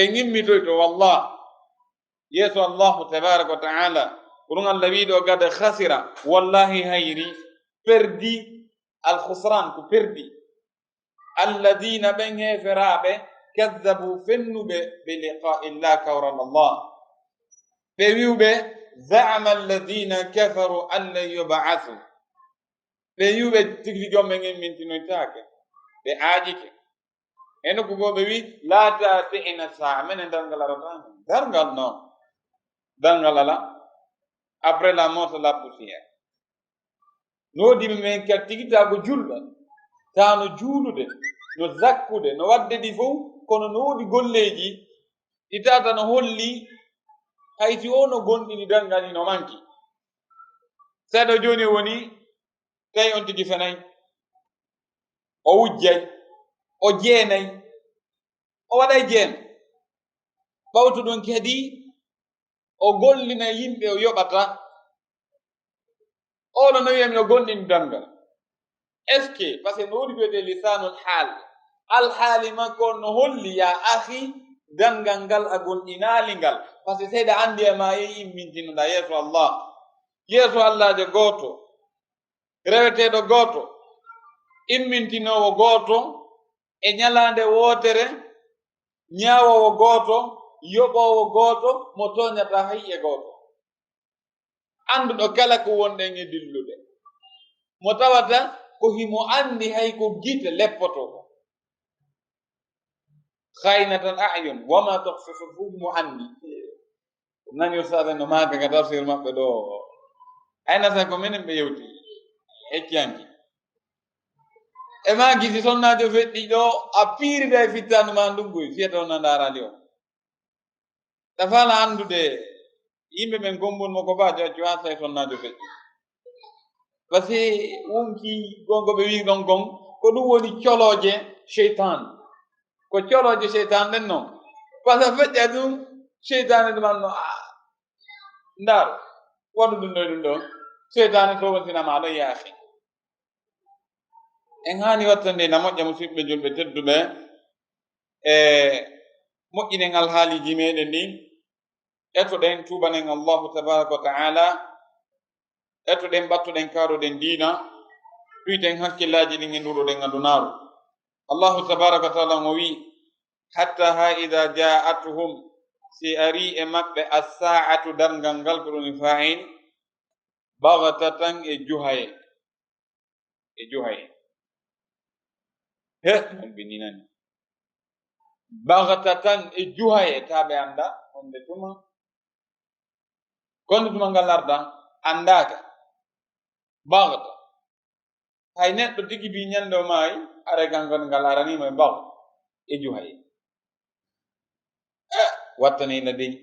en immitoyto wallah yeeso allahu tabaraka wa taala ɗum allah wiɗo gada khasira wallahi hayri perdi alkhusran ko perdi alladina ɓen heferaɓe kaddabu fennuɓe bi liqai llah kawral allah ɓe wiwɓe zama alladina kafaru an lan yubaathu ɓe wiwɓe tigli jommen immintinoytake ɓe aajike eno ko goɓe wi la tati'ina saa minen dargal aratame dargal non dargal ala après la mort la poussière noodiɓe men kadi tigitaako julɓe tano juulude no zakkude no wadde ɗi fof kono noodi golleji ɗi tata no holli hayti o no gonɗini dargal no manki seeɗa joni woni tawi on tigi fenayi o wujjay o jeenayi o waɗay jeen ɓawto ɗon kadi o gollina yimɓe o yoɓata oɗo no wiyami no gonɗini dargal est ce que par ce que no woni wiyete lisanul haal alhaali makko no holli ya ahi dangal ngal a gonɗinali ngal par ce que seyɗa andi e ma yehi immintinoɗa yeeso allahjo gooto reweteɗo gooto immintinowo gooto e ñalande wootere ñaawowo gooto yoɓowo gooto mo toñata hay e gooto anduɗo kala ko wonɗen e dillude mo tawata ko himo andi hay ko gite leppoto khaynatan ayun wama tuhfisu fu mo andi nani ustade no maaka ka tafsir maɓɓe ɗo aynata ko minen ɓe yewti hecciyanki e maaki si sonnajo feɗɗi ɗo a piirida e fittandu ma ndungoy fiyata on nandarali o tafala andude yimɓe ɓen gombunmo ko bajo accu ha tawi sonnajo feɗɗi par ce que wonki gonko ɓe wi ɗon gon ko ɗum woni coloje cheytan ko coloje cheytan ɗen noon par ce que feƴƴa ɗum cheytane ɗumanno ndar waɗu ɗum ɗo ɗum ɗo cheytane sowotinama ɗo yaahi en hani wattande na moƴƴa musidɓe julɓe tedduɓe e moƴƴinen alhaaliji meɗen ɗi etoɗen tubanen allahu tabaraka wa taala etoɗen battuɗen karuɗen diina tuyten hakkillaji ɗin e nduɗoɗen adunaru allahu tabaraka wa taala mo wi hatta ha ida ja'atuhum si ari e maɓɓe assaatu dargal ngal ko ɗum fa'il baghtatan e juhaye he on bindinani baghtatan e juhaye taɓe anda onde tuma konde tuma ngal arda andaka baghta hay neɗɗo tigi bi ñande o maayi are kankon ngal aranimo e bagh e juhaye wattanila dey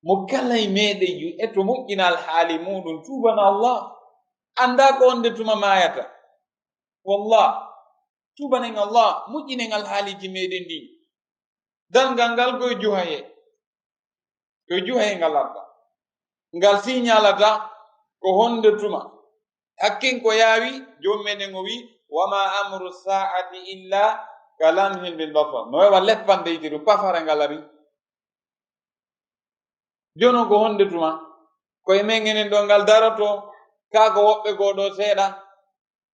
mo kala e meɗen yu eto moƴƴinal haali muɗum tubana allah anda ko onde tuma mayata wallah tubanen allah moƴƴinen alhaaliji meɗen ɗi dalgal ngal koye juhaye ngal arda ngal signalata ko honde tuma hakkin ko yaawi jomum meɗen o wi wama amru saati illa kalamhil bil basar no wawa leppande yiti ɗum pafare ngal ari jono ko honde tuma koye men enen ɗo ngal daroto kaako woɓɓe goɗo seeɗa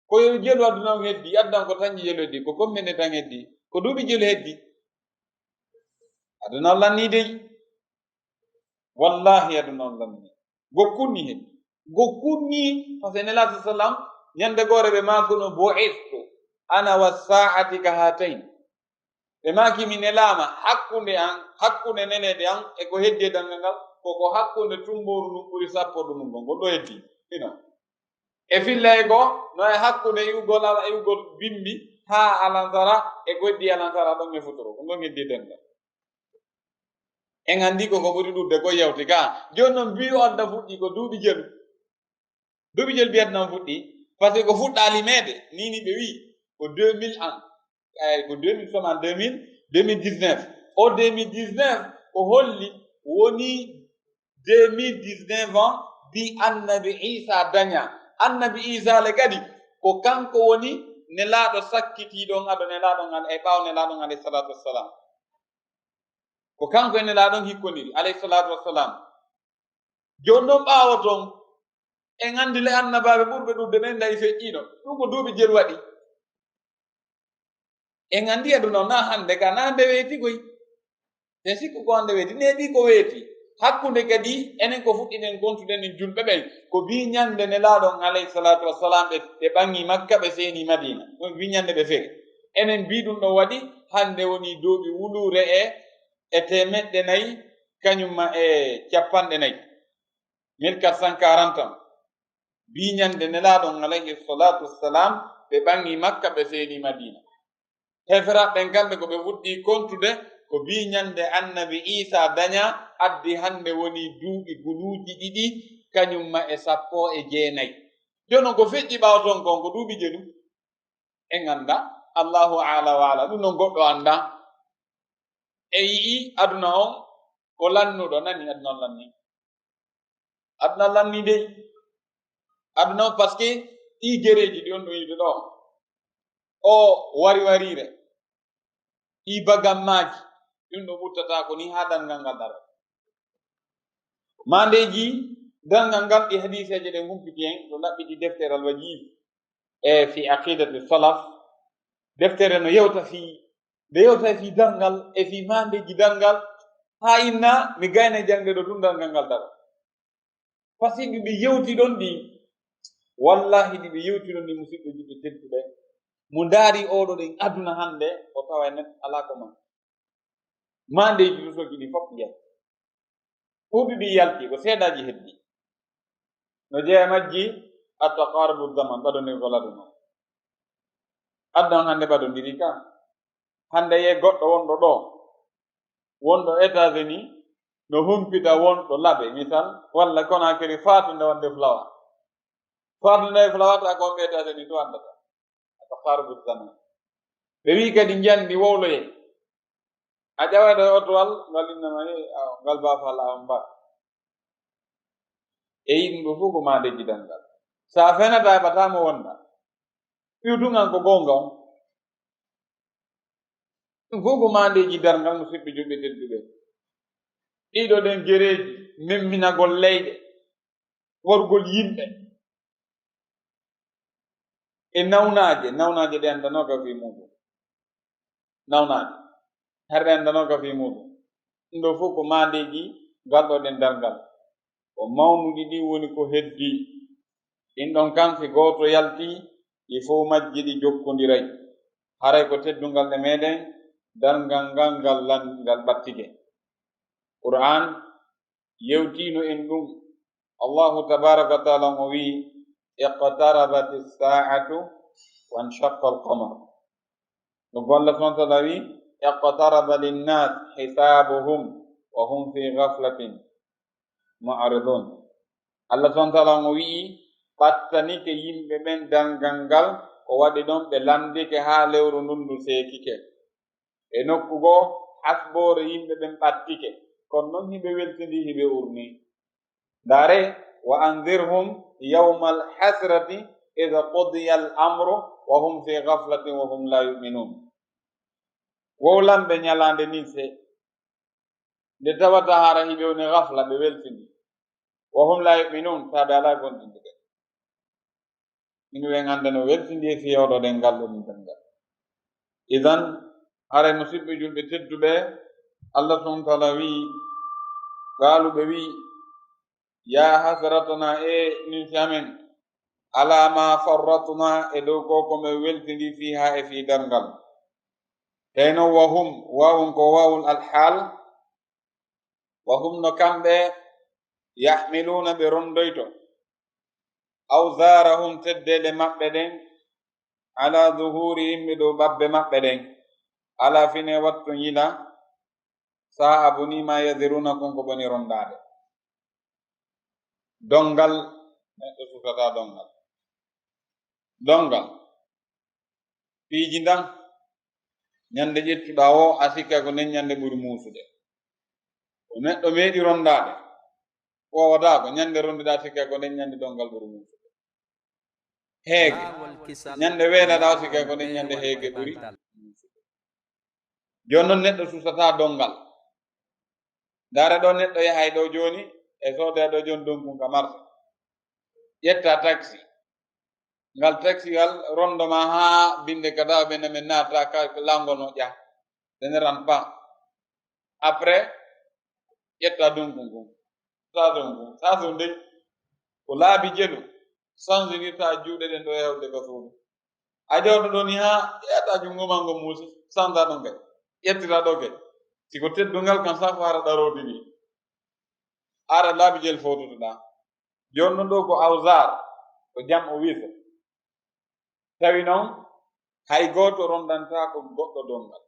koye jelu aduna o heddi addan ko tanji jelu heddi ko kommene tan heddi ko duuɓi jelu heddi aduna o lanni dey wallahi aduna on lanni gokkunni heddi gokkunni par ce que nela sa sallam ñande gore ɓe makuno bo'istu ana wa saati ka hatayn ɓe makimi nelama hakkunde nenede an e ko heddi e dangal ngal koko hakkunde tumboru ɗum ɓuri sappo ɗum ngon goɗɗo heddi ino e filla e go no e hakkunde iwgol bimbi ha alansara e goddi alansara ɗon e futoro ko ɗon heddi dengal en andi koko ɓuri ɗudde ko yewti ka joni noon mbi o adda fuɗɗi ko duuɓi jelu mbiyatnan fuɗɗi par ce que ko fuɗɗali meede nini ɓe wi ko 2000 ans ko 2000 soman 2019 o 2019 ko holli woni 2019 ans bi annabi Isa daña annabi Isa le kadi ko kanko woni nelaɗo sakkitiɗon aɗo nelaɗon e ɓaw nelaɗon alayhi salatu wassalam ko kanko e nelaɗon hikkodiri alayhi salatu wassalam joni ɗon ɓawo ton en andi le annabaɓe ɓurɓe ɗuɗde ɓen dayi feƴƴiɗo ɗum ko duuɓi jel waɗi en andi aduna na hande ka na nde weeti koy te sikku ko hande weeti neeɓi ko weeti hakkunde kadi enen ko fuɗɗiɗen gontuɗen en julɓe ɓen ko bi ñande nelaɗon alayhi salatu wassalam ɓe ɓangi makka ɓe seeni madina ɗum bi ñande ɓe feeri enen mbi ɗum ɗo waɗi hande woni duuɓi wulure e temeɗɗe nayi kañumma e capanɗe nayi 1440 bi ñande nelaɗon alayhi salatu wassalam ɓe ɓangi makka ɓe seeni madina heferaɓɓen kamɓe ko ɓe fuɗɗi kontude ko bi ñande annabi Isa daña addi hande woni duuɓi guluuji ɗiɗi kañumma e 19 jonon ko feƴƴi ɓaw ton kon ko duuɓi jelu en anda allahu ala wa ala ɗum non goɗɗo anda e yii aduna on ko lannuɗo nani aduna on lanni dey aduna on par ce que ɗi gereji ɗi on ɗo yiide ɗo o wari warire ɗi bagammaji ɗum ɗo ɓuttata ko ni ha dangal ngal dara mandeji dangal ngal ɗi hadiseje ɗe humpiti en ɗo ɗaɓɓiti deftere al-wajib e fi aqidati salaf deftere no yewta fi dangal e fi mandeji dangal ha inna mi gayna jangde ɗo ɗum dangal ngal dara par ce que ɗiɓe yewti ɗon ɗi wallahi ɗiɓe yewti ɗon ɗi musidɓe juɓe tedduɓe mo daari oɗo ɗen aduna hande o tawa net ala ko man mandeji rusoji ɗi fof yiyat ɓurɗi ɗi yalti ko seeɗaji heddi no jeeya majji attaqarubu zaman ɓaɗonirgol aduna addan hande ɓaɗodiri ka hande ye goɗɗo wonɗo États-Unis no humpita wonɗo laɓe misal walla Conakry fatunde wonde flawa fatunde flawa ta ko wonɓe États-Unis to andata attaqarubu zaman ɓe wi kadi njandi wowloye a ƴawaɗo otowal ngal innama ngal bafal awon mba e yiɗum ɗo fof ko madeji dangal sa fenata heɓatamo wonda ƴiwtugan ko gonga on ɗum fof ko madeji darngal musidɓe juɓɓe tedduɓe ɗiɗo ɗen gereji memminagol leyɗe worgol yimɓe e nawnaje ɗe andanoka fi muɗum nawnaje har ɗe andanoka fi muɗum ɗum ɗo fof ko madeji galɗoɗen darngal ko mawnuɗi ɗi woni ko heddi ɗin ɗon kanfi goto yalti ɗi fof majji ɗi jokkodiray haray ko teddungal ɗe meɗen darngal ngal ɓattige Qur'an yewtino en ɗum allahu tabaraka wa taala o wi iqtarabat as-sa'atu wa inshaqqa al-qamar ɗum ko Allah subhanahu wa taala wi iqtaraba lin-nas hisabuhum wa hum fi ghaflatin mu'ridun Allah subhanahu wa taala o wi ɓattanike yimɓe ɓen dangal ngal ko waɗi ɗon ɓe landike ha lewru ndundu seekike e nokku goo hasbore yimɓe ɓen ɓattike kono noon hiɓe weltidi hiɓe urni dare wa anzirhum yawma alhasrati ida qudiya al amru wa hum fi ghaflatin wa hum la yu'minun wowlamɓe ñalande nin se nde tawata hara hiɓe woni ghafla ɓe weltidi wa hum la yu'minun taɓe ala gontinde ɓe inu ɓen anda no weltindi e fiyawɗo ɗen ngalɗoɗin dangal idan haray musidɓe julɓe tedduɓe Allah subhanahu wa taala wi gaaluɓe wi ya hasratana e ninsi amen ala ma farratna e dow ko koɓe weltindi fiha e fi darngal teno wahum wawum ko wawul alhal wahum no kamɓe yahmiluna ɓe rondoyto awzarahum teddele maɓɓe ɗen ala zuhurihim ɓe dow ɓabbe maɓɓe ɗen ala fine wattu yila sa'a boni ma yadiruna konko boni rondade dongal neɗɗo sufata dongal piiji ndan ñande ƴettuɗa o a sikka ko nden ñande ɓuri muusude ko neɗɗo meeɗi rondade wowata ko ñande rondiɗa sikka ko nden ñande dongal ɓuri muusude heege ñande weenaɗa sikka ko nden ñande heege ɓuri muusude joni noon neɗɗo susata dongal ndaare ɗo neɗɗo yahay ɗo joni e soode ɗo joni donkun ka marché ƴetta taxi ngal taxi ngal rondoma ha binde kata ɓene men naata ka langol no ƴa dene ran pa après ƴetta donkun kun station ndey ko laabi jeɗu sanginirta juuɗe ɗen ɗo yewde ko suudu a jawɗo ɗo ni ha ƴetta jungo ma ngo muusi santa ɗon kadi ƴettita ɗo kadi siko teddungal kan safo ara ɗarodi ni ara laabi jel fototoɗa joni non ɗo ko awsar ko jam o wiisa tawi noon hay goto rondanta ko goɗɗo dongal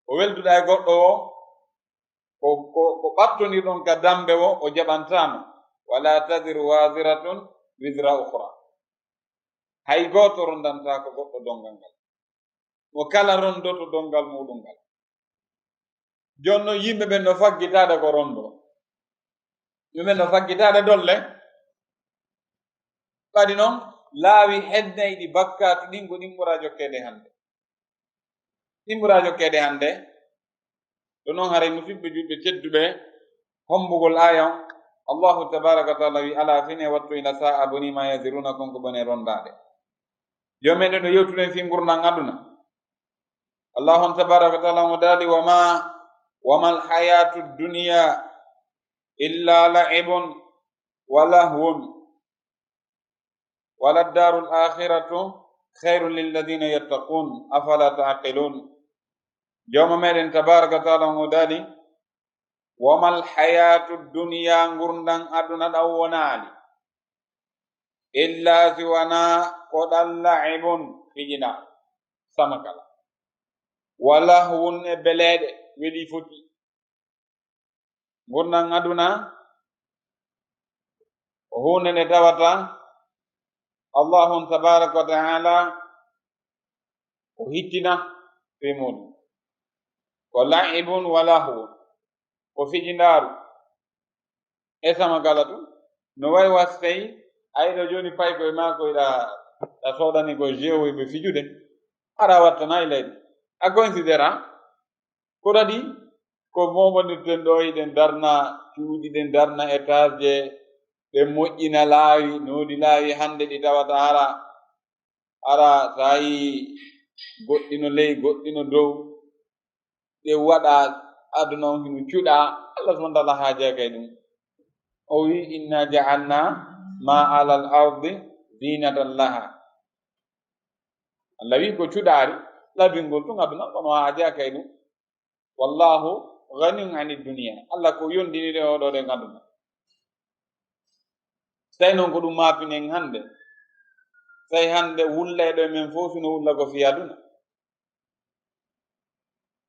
o welduɗa e goɗɗo o ko ɓattoni ɗon ka dambe o jaɓantano wala tadiru wasiratun wisra ukhra hay goto rondanta ko goɗɗo dongal ngal mo kala rondoto dongal muɗum ngal joni noon yimɓe ɓen no faggitade ko rondo yimɓe no faggitade dolle kadi noon laawi heddayɗi bakkatu ɗin ko ɗin ɓura jokkede hande ɗin ɓura jokkede hande ɗo noon haray musidɓe julɓe tedduɓe hombugol ayan allahu tabaraka wa taala wi ala fine wattu ila sa'a boni ma yaziruna konko bone rondade jomen ɗo yewtuɗen fi gurdam aduna allahu tabaraka wa taala mo daali wama alhayatu dunya illa la'ibun wa lahwun wala daru l'akhiratu khairun lilladina yattaqun afala taqilun jawma meɗen tabaraka wa taala mo daali wama alhayatu dunya gurdam aduna ɗan wonali illa siwana koɗan la'ibun fijina samakala walahwun e beleɗe weɗi foti gurdam aduna o hunde nde tawata allahu tabaraka wa taala o hittina fe muɗum ko la'ibun walahwun ko fijindaru e samakala tu no wayi wasi tawi ayiɗo joni pay koye ma koyɗa ɗa soɗani ko jewo ɓe fijude ara wattanayi leydi a considéra ko ɗaɗi ko moɓonirten ɗo hiɗen darna cuuɗi ɗen darna étage je ɓe moƴƴina laawi noodi laawi hande ɗi tawata ara sayi goɗɗino ley goɗɗino dow ɓe waɗa aduna on hino cuɗa allah subhanahu wa taala haajaka ɗum o wi inna ja'alna ma ala al ardi zinatan laha allah wi ko cuɗari labingol tun aduna kono haajaka e ɗum wallahu ghaniyun ani dunia allah ko yondinire oɗo ɗen aduna tawi noon ko ɗum mapinen hande tawi hande wullayɗo men fof sino wulla ko fi aduna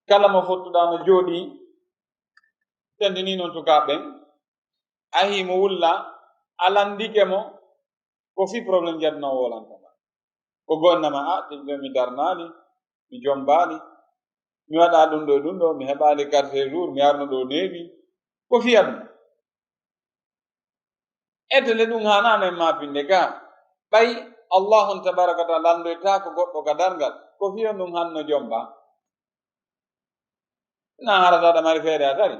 kala mo fottuɗa no jooɗi tendini noon tukaɓen ahi mo wulla alandike mo ko fi probléme jaduna o wolantama ko gonnama timɓe mi darnali mi jombali mi waɗa ɗum ɗo e ɗum ɗo mi heɓali carte jour mi arno ɗo neewi ko fi aduna etele ɗum hanano en mapinde ga ɓay allahu tabaraka wa taala landoyta ko goɗɗo ka dargal ko fiyon ɗum hanno jomba na harataɗa mari feere a tari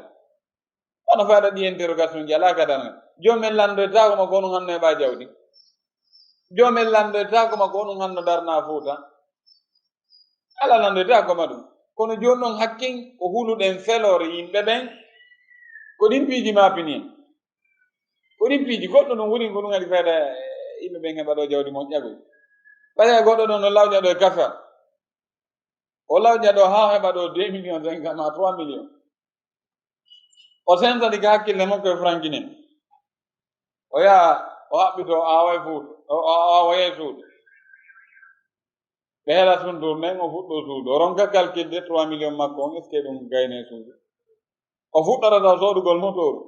ono faɗa ɗi interrogation ji ala ka dargal jomen landoyta koma ko ɗum hanno heɓa jawdi jomen landoyta koma ko ɗum hanno darna fuuta ala landoyta koma ɗum kono joni noon hakkin ko huluɗen felore yimɓe ɓen ko ɗin piiji mapini ko ɗin piiji goɗɗo ɗum wuri ko ɗum adi feere yimɓe ɓen heɓa ɗo jawdi mon ƴagoy ɓaya goɗɗo ɗon no lawƴa ɗo e kafal o lawƴa ɗo ha heɓa ɗo 2 millions 5 ma 3 millions o sensadi ka hakkille makko e frankine o yaha o haɓɓito away fuuto o awaye suudu ɓe heɗa suntour nden o fuɗɗo suudu o ronka calculde 3 millions makko on est ce que ɗum gayne suudu o fuɗɗorata soɗugol motoru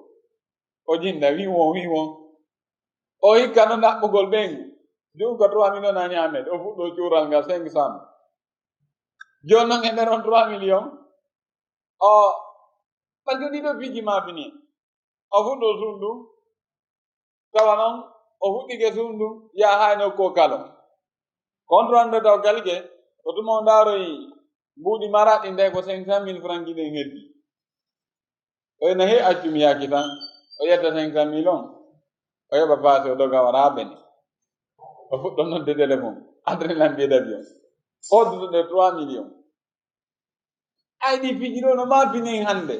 o jinda wiwon o hikka no ɗaɓɓugol ɓengu ɗum ko 3 millions a ñamede o fuɗɗo cuural ngal 500 joni noon e nder on 3 millions o ɓanto ɗiɗo piiji mapini o fuɗɗo suudu tawa noon o fuɗɗike sundum ya hayno ko kalo contrôle taw kalike o tuma o ndaaroyi mbuuɗi maraɗi nde ko 500 000 francs ɗin heddi o ena he accumi yaaki tan o yetta 500 000 on o yoɓa paase o doga wara bene o fuɗɗo nodde téléphone adrenan mbiye d'avion oddude 3 millions ayɗi fiji ɗo no mafinin hannde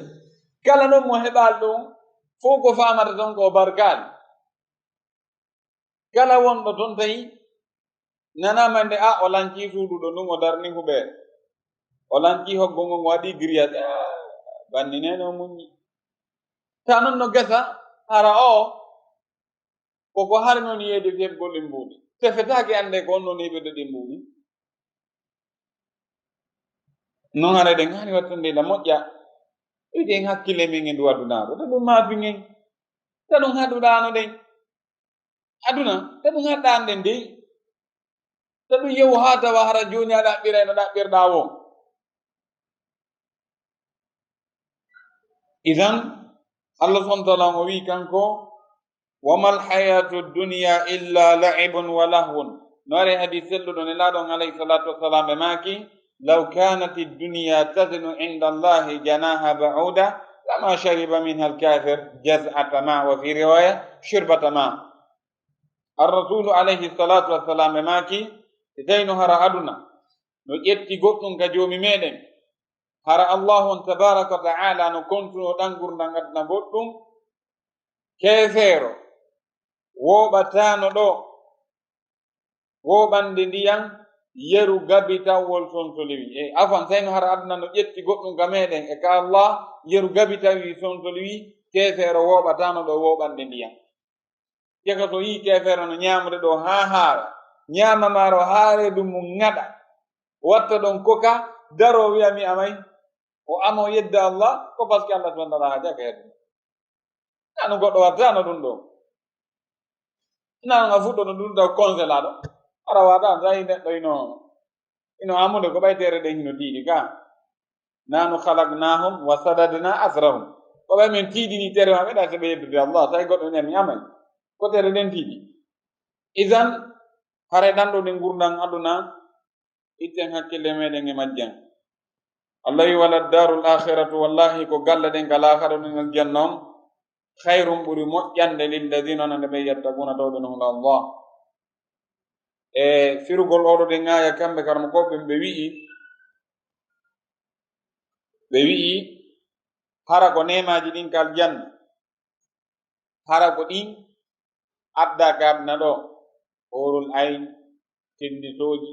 kala noon mo heɓal ɗum fof ko famata ton ko barkali kala wonɗo toon tawi nanama nde o lanci suuduɗo ndun o darni huɓeere o lanci hoggo ngon waɗi grillade banninene o muñi ta noon no gesa hara o koko harmoni yeyde fiyetgol ɗi mbuuɗi tefetake ande ko on noon heɓede ɗi mbuuɗi non hara ɗen hani wattandela moƴƴa ɗen hakkille men e ndu adunaɗo ta ɗum mafingen ta ɗum haɗuɗano ɗen aduna ta ɗum haɗɗan ɗen dey ta ɗum yewu ha tawa hara joni a ɗaɓɓira no ɗaɓɓirɗa wo idan allah subhanahu wa taala o wi kanko wama alhayatu dunya illa laibun wa lahwun no ari hadis selluɗo ne laaɗon alayhi salatu wassalam ɓe maki law kanat dunya tazinu inda allahi janaha ba'uda lama shariba minha alkafir jaz'ata ma wa fi riwaya shirbata ma arrasulu alayhi salatu wassalam ɓe maki e tawino hara aduna no ƴetti goɗɗum ka joomi meɗen hara allahu on tabaraka wa ta'ala no kontuno ɗan gurdam aduna goɗɗum keefeero woɓatano ɗo woɓande ndiyam yeru gabi tawwol sonsoliwi afan sayno hara aduna no ƴetti goɗɗum ka meɗen e ka allah yeru gabi tawi sonsoliwi keefeero woɓatano ɗo woɓande ndiyam jeka so yi keefeero no ñamude ɗo ha haara ñama maro haare ɗum mo ŋaɗa watta ɗon koka daro wiya mi amay o ama o yedda allah ko par ce que allah subhanahu wa taala ha jaka hedde nanu goɗɗo wattano ɗum ɗo nanu a fuɗɗo no ɗum taw congelaɗo ara wata sayi neɗɗo ino amude ko ɓaytere ɗen hino tiiɗi ka nanu halaknahum wa sadadna asrahum ko ɓay men tiiɗini tere maɓɓe ɗa soɓe yeddude allah sayi goɗɗo nen mi amay ko tere ɗen tiiɗi isan haray ɗan ɗo ɗen gurdan aduna itten hakkille meɗen e majjan allah wi wala darul akhiratu wallahi ko galle ɗen ka lahara ɗum aljanna on khayrum ɓuri moƴƴande lilladina onande ɓe yattaquna tawɓe no hula allah e firugol oɗo ɗen aya kamɓe karmo koɓɓen ɓe wi'i hara ko nemaji ɗin ka aljanna hara ko ɗin adda ka adna ɗo horul ayn tinditoji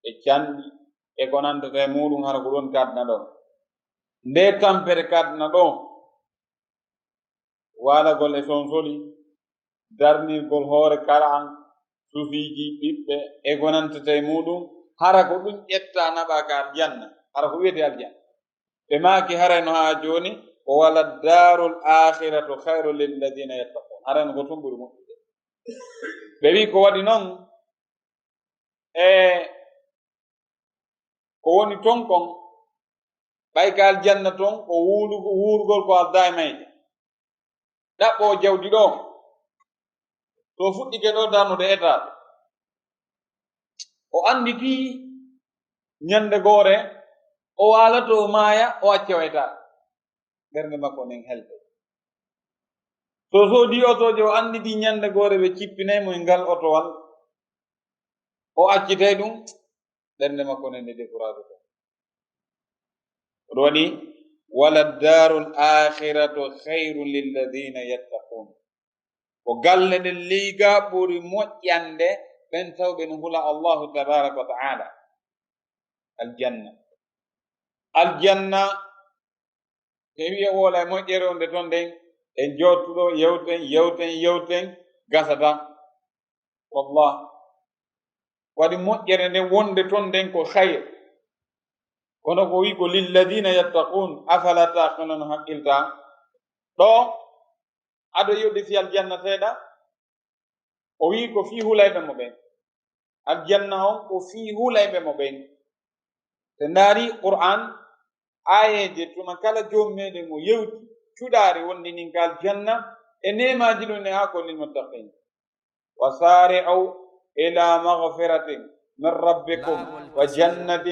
e canɗi e ko nandata e muɗum hara ko ɗon kadna ɗo nde tampere kadna ɗo walagol e sonsoli darnirgol hoore kara'an sufiji ɓiɓɓe e ko nantata e muɗum hara ko ɗum ƴetta naɓa ka aljanna hara ko wiyete aljanna ɓe maki harayno ha joni o wala darul akhiratu khayru lilladina yattaqun harayno ko tumɓuri moƴƴude ɓe wi ko waɗi noon ko woni ton kon ɓay ka aljanna ton ko wuurgol ko adda e mayde ɗaɓɓo jawdi ɗo to fuɗɗike ɗo darnude état o anditi ñande goore o walato maaya o acca o état ɓernde makko nden helde so soodi otoje o anditi ñande goore ɓe cippinaymo e ngal otowal o accitay ɗum ɓernde makko nden nde décourage to waɗi wala darul akhiratu khayru lilladina yattaqun ko galle ɗen liiga ɓuri moƴƴande ɓen tawɓe no hula allahu tabaraka wa ta'ala aljanna te wiya wola e moƴƴere onde ton nden en jottuɗo yewten gasata wallah waɗi moƴƴere nden wonde ton nden ko khayr kono ko wi ko lilladina yattaqun afala taqilun haqqilta ɗo aɗo yoɗi fi aljanna seeɗa o wi ko fi hulayɓe mo ɓen aljanna on ko fi hulayɓe mo ɓen te ndaari qur'an ayeje tuma kala joom meɗen o yewti cuɗaari wonde nin ka aljanna e nemaji ɗum ne ha ko lil muttaqin وسارعوا إلى مغفرة من ربكم وجنة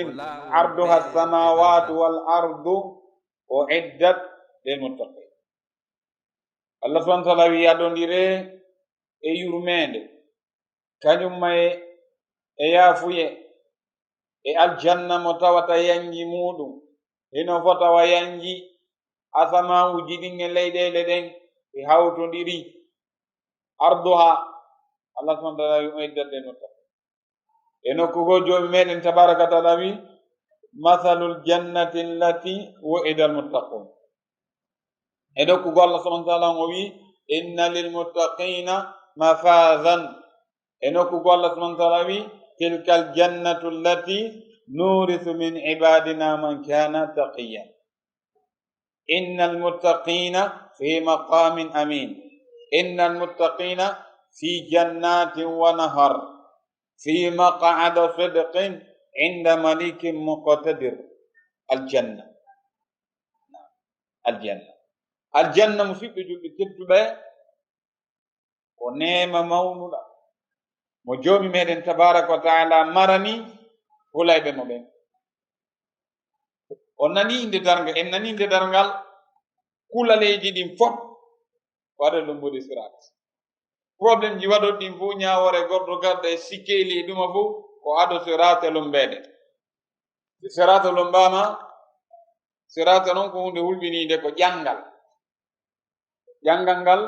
عرضها السماوات والأرض أعدت للمتقين. الله سبحانه وتعالى يدondire e yurmende kañum may e yaafuye e aljanna mo tawata yanji muɗum hino fotawa yanji asamawuji ɗin e leyɗele ɗen e hawtodiri arduha Allah subhanahu wa ta'ala uiddat lilmuttaqin. e nokkugo joomi meɗen tabaraka taala wi mathalul jannati allati wu'ida almuttaqun. e nokkugo Allah subhanahu wa ta'ala o wi inna lilmuttaqina mafazan. e nokkugo Allah subhanahu wa ta'ala wi tilka aljannatu allati nurithu min ibadina man kana taqiya. inna almuttaqina fi maqamin amin. inna almuttaqina fi jannatin wa nahar fi maq'adi sidqin inda malikin muqtadir. aljanna aljanna musidɓe julɓe tedduɓe ko nema mawnuɗa mo joomi meɗen tabaraka wa taala marani hulayɓe mo ɓen. on nani inde darngal en nani inde darngal kulaleji ɗin fof waɗa lumbude sirat. probléme ji waɗoɗ ɗin fuu ñawore goɗɗo garda e sikkeli e ɗuma fuu ko aɗo sirate lumbede. si sirate lumbama sirate noon ko hunde hulɓinide ko ƴangal. ƴangal ngal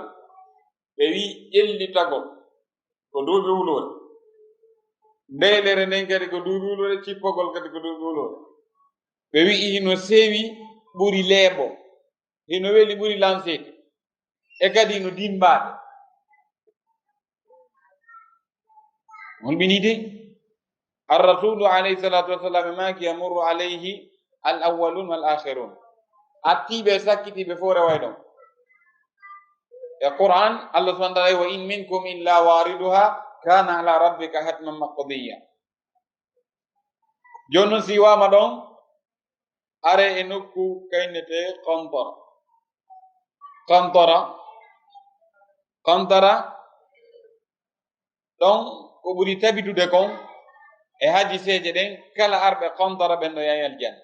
ɓe wi ƴellitagol ko duuɓi wulore, ndeylere nden kadi ko duuɓi wulore, cippogol kadi ko duuɓi wulore. ɓe wi hino sewi ɓuri leeɓo, hino weli ɓuri lansede, e kadi no dimbade. hulɓinide arrasulu alayhi salatu wassalam maki yamurru alayhi al awwalun wal akhirun. attiɓe sakkitiɓe fo rewa ɗon. e Qur'an Allah subhanahu wa ta'ala wa in minkum illa wariduha kana ala rabbika hatman maqdiya. joni noon si wama ɗon are e nokku kaynete qantara ɗon ko ɓuri tabitude kon e hadiseje ɗen kala arɓe qantara ɓen ɗo yahi aljanna.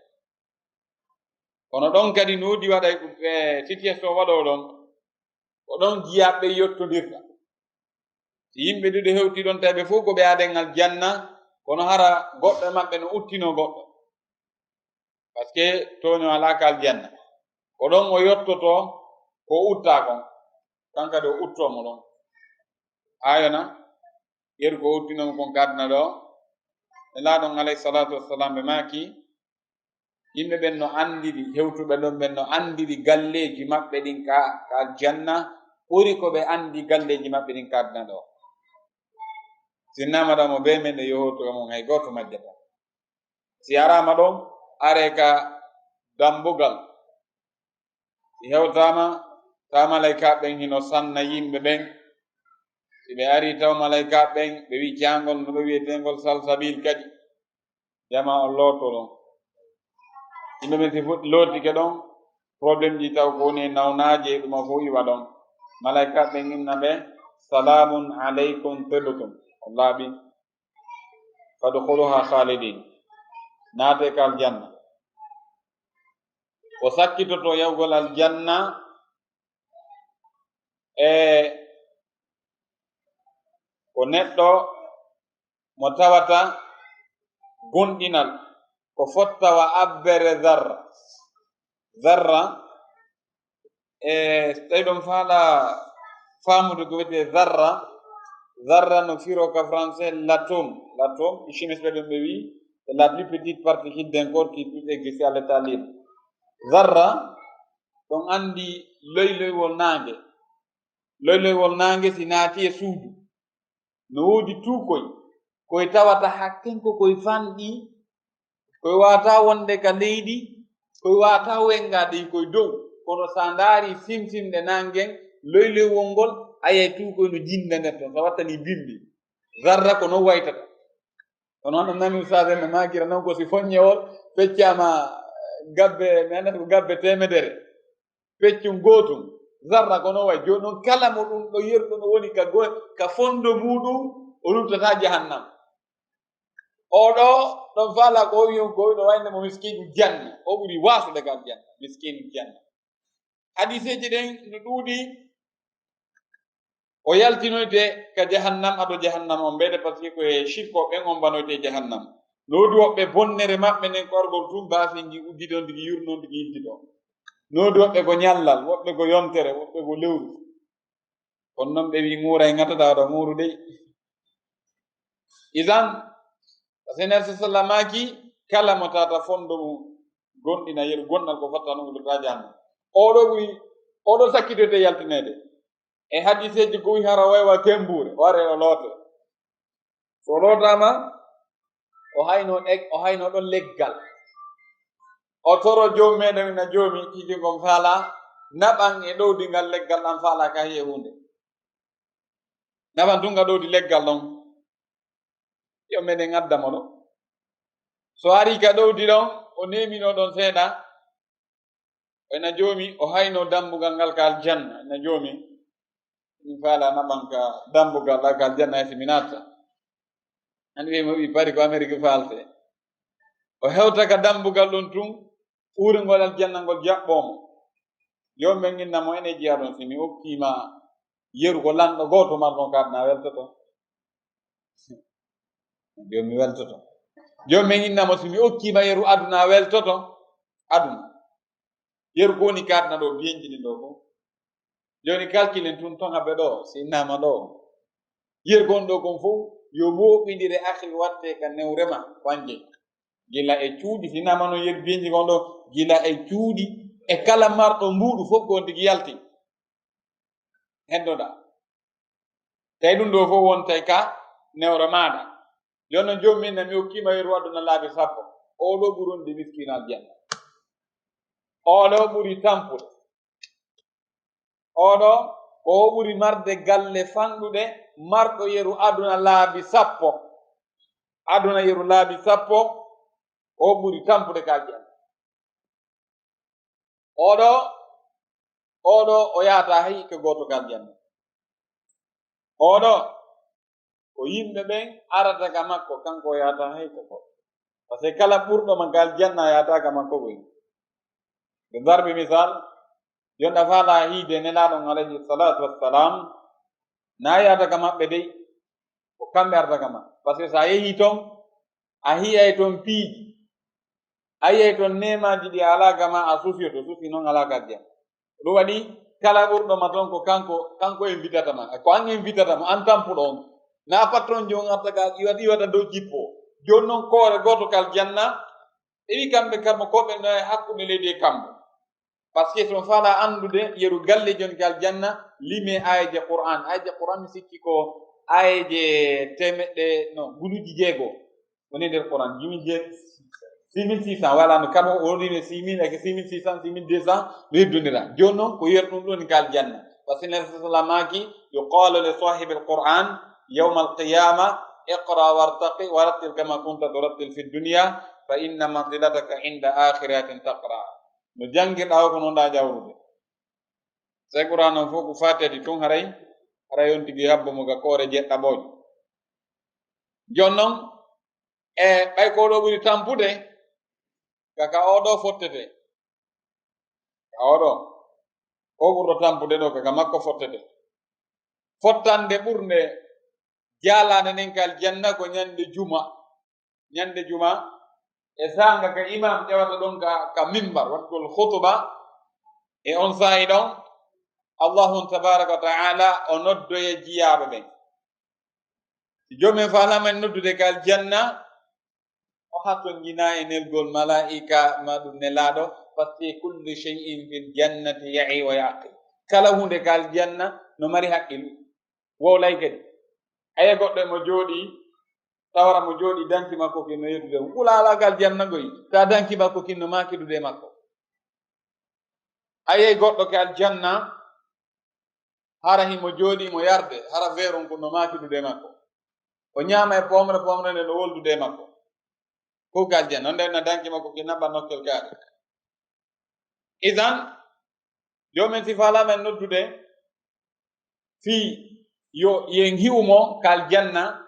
kono ɗon kadi no wodi waɗa situation waɗo ɗon ko ɗon jiyaɓe yottodirta. si yimɓe ɗiɗo hewti ɗon tawi ɓe fof ko ɓe aden aljanna kono hara goɗɗo maɓɓe no uttino goɗɗo par ce que toño alaka aljanna. ko ɗon o yottoto ko utta kon kankadi o uttomo ɗon ayona yeru ko uttinomo kon kadna ɗo e laaɗon alayhi salatu wassalam ɓe maki yimɓe ɓen no andiri hewtuɓe ɗon ɓen no andiri galleji maɓɓe ɗin ka aljanna ɓuri ko ɓe andi galleji maɓɓe ɗin kadna ɗo. sinnama ɗamo be men e yohotoga mon hay goto majjata. si arama ɗon are ka dambugal si hewtama taw malaika ɓen hino sanna yimɓe ɓen. si ɓe ari taw malaika ɓen ɓe wi jangol no ɗo wiyetengol salsabil kadi jama on looto ɗon. yimɓe ɓen si fuɗɗi lootike ɗon probléme ji taw ko woni e nawnaji e ɗuma fo iwa ɗon. malaika ɓen inna ɓe salamun aleykum tibtum on laaɓi fadkhuluha khalidin naate ka aljanna. o sakkitoto yawgol aljanna e ko neɗɗo mo tawata gonɗinal ko fottawa abbere zarra e tawi ɗon faala faamude ko wiyete zarra no firo ka français l'atome chimiste ɓe ɗum ɓe wi c'est la plus petite particule d'un corps qui puisse exister à l'état libre. zarra ɗon andi loyloywol nange si naati e suudu no woodi tuukoy koye tawata hakkenko koye fanɗi koye wata wonde ka leydi koye wata wengade koye dow. kono sa ndaari simsimde nangen loyloywol ngol ayay tuukoy no jinda nder ton so wattani bimbi. zarra ko non waytata. kono on nani Oustaz en no makira noon ko si foññewol feccama gabbe mi andata ko gabbe temedere feccum gotum zarra kono way joni noon kala mo ɗum ɗo yerɗo no woni ka fondo muɗum o luttata jahannam. Oɗo ɗon faala ko wiyon ko ɗo wayne mo miskinu janna, o ɓuri wasude gal janna, miskinu janna. Hadiseji ɗen no ɗuuɗi o yaltinoyte ka jahannam aɗo jahannam on mbede par ce que koye shirko ɓen on banoyte jahannam. No woodi woɓɓe bonnere maɓɓe nden korgol tum baafingi uddidon digi yurnon digi yiltidon. No woodi woɓɓe ko nyallal, woɓɓe ko yontere, woɓɓe ko lewru. Kono noon ɓe wi ŋuura e ŋatata waɗa ŋuuru dey. Isan Seneer sallallahu maaki kala mo tata fondo mum gonɗina yeru gonnal ko fatta no ulata jahannam. Oɗo sakkitoyte yaltinede e hadiseji ko wi hara waywa tembure ware o loote. So lootama o hayno ɗon leggal. O toro joomi meɗen na joomi tigi kon faala naɓan e ɗowdi ngal leggal ɗan faala ka hiye hunde. Naɓan tunga ɗowdi leggal ɗon. Yo meɗen addamo ɗo. So ari ka ɗowdi ɗon o nemino ɗon seeɗa ena joomi o hayno dambugal ngal ka aljanna ena joomi min faala naɓan ka dambugal ɗa ka aljanna e siminata an wi mo wi pari ko Amérique faalte o hewta ka dambugal ɗon tun uurigol aljanna ngol jaɓɓomo yomɓe ginnamo ene jiya ɗon si mi hokkima yeru ko lanɗo goto marɗon kaɗna weltoto joni mi weltoto joni min innamo si mi hokkima yeru aduna weltoto aduna yeru ko woni kaɗna ɗo biyenjini ɗo ko joni calculen tun ton haɓe ɗo si innama ɗo yeru gon ɗo kon fof yo moɓidire akhi watte ka newrema wanje gila e cuuɗi si innama noon yeru biyenji gon ɗo gila e cuuɗi e kala marɗo mbuɗu fof gon tigi yalti heddoɗa tawi ɗum ɗo fof wontay ka newre maɗa joni noon jomum minne mi hokkima yeru aduna laabi 10 oɗo ɓuronde miskino aljanna oɗo ɓuri tampude oɗo o ɓuri marde galle fanɗuɗe marɗo yeru aduna laabi 10 aduna yeru laabi 10 o ɓuri tampude ka aljanna oɗo o yahata hay ko goto ka aljanna oɗo o yimɓe ɓen arata ka makko kanko o yahata hay ko goto par ce que kala ɓurɗoma ka aljanna yahata ka makko ɓoyi ɓe darbi misal jonɗa faala hiide nelaɗon alayhi salatu wassalam na yahata ka maɓɓe dey ko kamɓe arata ka maɓɓe par ce que sa yehi ton a hiyay ton piiji a yiyay ton nemaji ɗi alaka ma a sufiyoto sufi noon alaka aljanna ɗum waɗi kala ɓurɗoma ton ko kanko invitatama ko an invitatama an tampuɗo on na patron jon artaka iwata dow jippo joni noon koore goto kal janna ɓe wi kamɓe kamɓe koɓe no hakkude leydi e kamɓe par ce que son faala andude yeru galle joni kal janna lime ayeje Qur'an mi sikki ko ayeje temeɗɗe guluji 6 woni nder Qur'an jimi 6600 wala no kamo o rime 6000 eke 6600 6200 no heddodira joni noon ko yerɗum ɗon kal janna par ce que nabi sallallahu maki yuqalu li sahibi al-Qur'an yawma al-qiyama iqra wartaqi warattil kama kunta turattil fi dunya fa inna manzilataka inda akhiratin taqra no jangirɗa o ko noon ɗa jawrude sai Qur'an on fof ko fatati tun haray on tigi habbomo ga koore jeɗɗaɓoje joni noon e ɓay ko ɗo ɓuri tampude kaka oɗo fottete ka oɗo o ɓurɗo tampude ɗo kaka makko fottete fottande ɓurde jalande nden kal janna ko ñande juma e sanga ka imam ƴewata ɗon ka mimbar waɗgol khutba e on sa'i ɗon Allahu tabaraka wa ta'ala o noddoye jiyaɓe ɓen si jomumen faalamen noddude kal janna o hatton jina e nelgol malaika maɗum nelaɗo par ce que kullu shay'in fil jannati ya'i wa yaqi kala hunde kal janna no mari haqqilu wowlay kadi aye goɗɗo mo jooɗi tawara mo jooɗi danki makko kinno yettude wulalagal janna goyi ta danki makko kinno makidude makko aye goɗɗo ke aljanna hara himo jooɗi mo yarde hara veron ko no makidude makko o ñaama e pomre nde no woldude makko ko ka aljanna on ndenna danki makko ki naɓa nokkel kaare idan jomen sifala men noddude fi yo yen hiwmo kal janna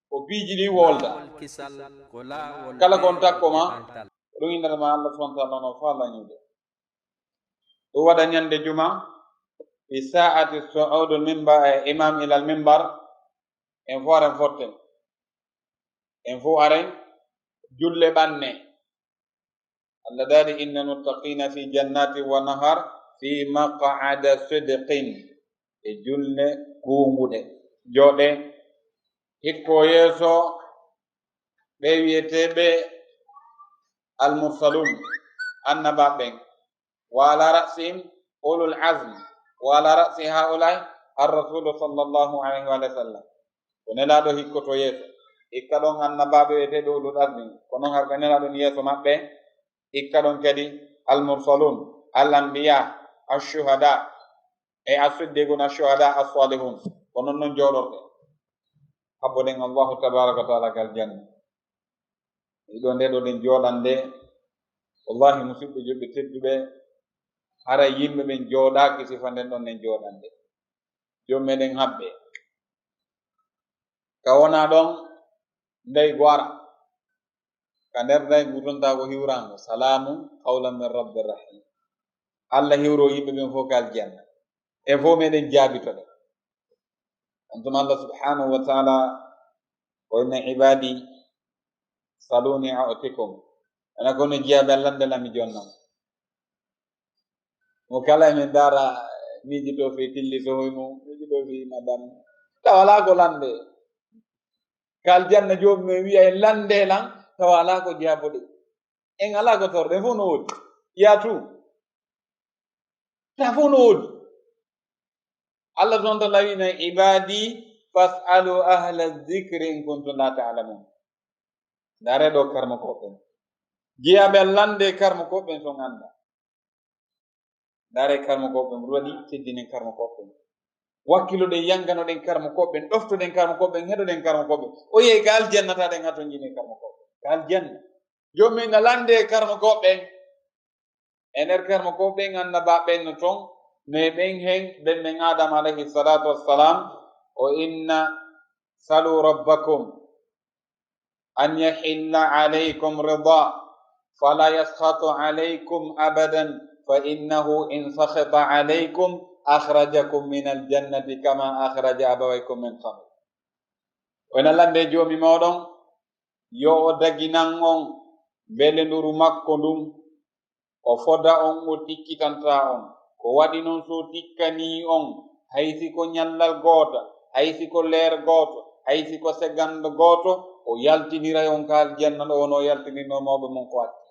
ko biiji ɗi wolda laawolkisal ko laawol kala kon takkoma peewal ɗum inderma Allah subhanahu wa ta'ala no faalañude ɗum waɗa ñande juma fi sa'ati su'udu imam ila al mimbar en fo aren fotten en fo aren julle ɓanne Allah daali inna muttaqina fi jannati wa nahar fi maq'ada sidqin e julle kuunguɗe jooɗe hikko yeeso ɓe wiyeteɓe almursalun annabaɓen wa ala ra'sihim ulul azm wa ala ra'si haulai arrasulu sallallahu alayhi wa sallam ko nelaɗo hikkoto yeeso hikka ɗon annabaɓe wiyeteɓe ulul azmi ko noon harɓe nelaɗon yeeso maɓɓe hikka ɗon kadi almursalun al anbiya ashuhada e asuddegun ashuhada assalihun ko noon noon jooɗorɓe habboɗen allahu tabaraka wa taala gal janna ɗiɗo nde ɗo ɗen jooɗande wallahi musidɓe juɓɓe tedduɓe hara yimɓe ɓen jooɗaki sifa nden ɗon nen jooɗande jom meɗen haɓɓe ka wona ɗon ndey gwara ka nder nday gutonta ko hiwrango salamu qawlan min rabbi rahim Allah hiwro yimɓe ɓen fof kal janna e fof meɗen jaabitoɗe antum Allah subhanahu wa taala o inna ibadi saluni a'tikum ana kono jiyaɓe allande lami jonnam mo kala emen dara miji to fi tilli sohoymo miji to fi madam tawa ala ko lande kal janna joomi men wiya e lande lan tawa ala ko jaaboɗe en ala ko torɗe fof no woodi yaatu ta fof no woodi Allah subhanahu wa ta'ala wina ibadi fas'alu ahla dhikri in kuntum la ta'lamun dare ɗo karma koɓɓen jiyaɓe lande karma koɓɓen son anda dare karma koɓɓen waɗi teddinen karma koɓɓen wakkiloɗen yanganoɗen karma koɓɓen ɗoftoɗen karma koɓɓen heɗoɗen karma koɓɓen o yehi ka aljannataɗen ha to jini karma koɓɓen ka aljanna jommi nga lande karma koɓɓen e nder karma koɓɓen annabaɓen no ton mais ɓen hen ɓen ɓen adama alayhi salatu wassalam o inna salu rabbakum an yahilla alaykum rida fala yaskhatu alaykum abadan fa innahu in sakhata alaykum akhrajakum min aljannati kama akhraja abawaykum min qabl wona lande joomi moɗon yo o daginan on belenduru makko ndum o foda on o tikkitanta on ko waɗi noon so tikkani on haysi ko ñallal goota haysi ko leer gooto haysi ko segando gooto o yaltinira on ka aljanna ɗo wono yaltinirnomoɓe mon ko atti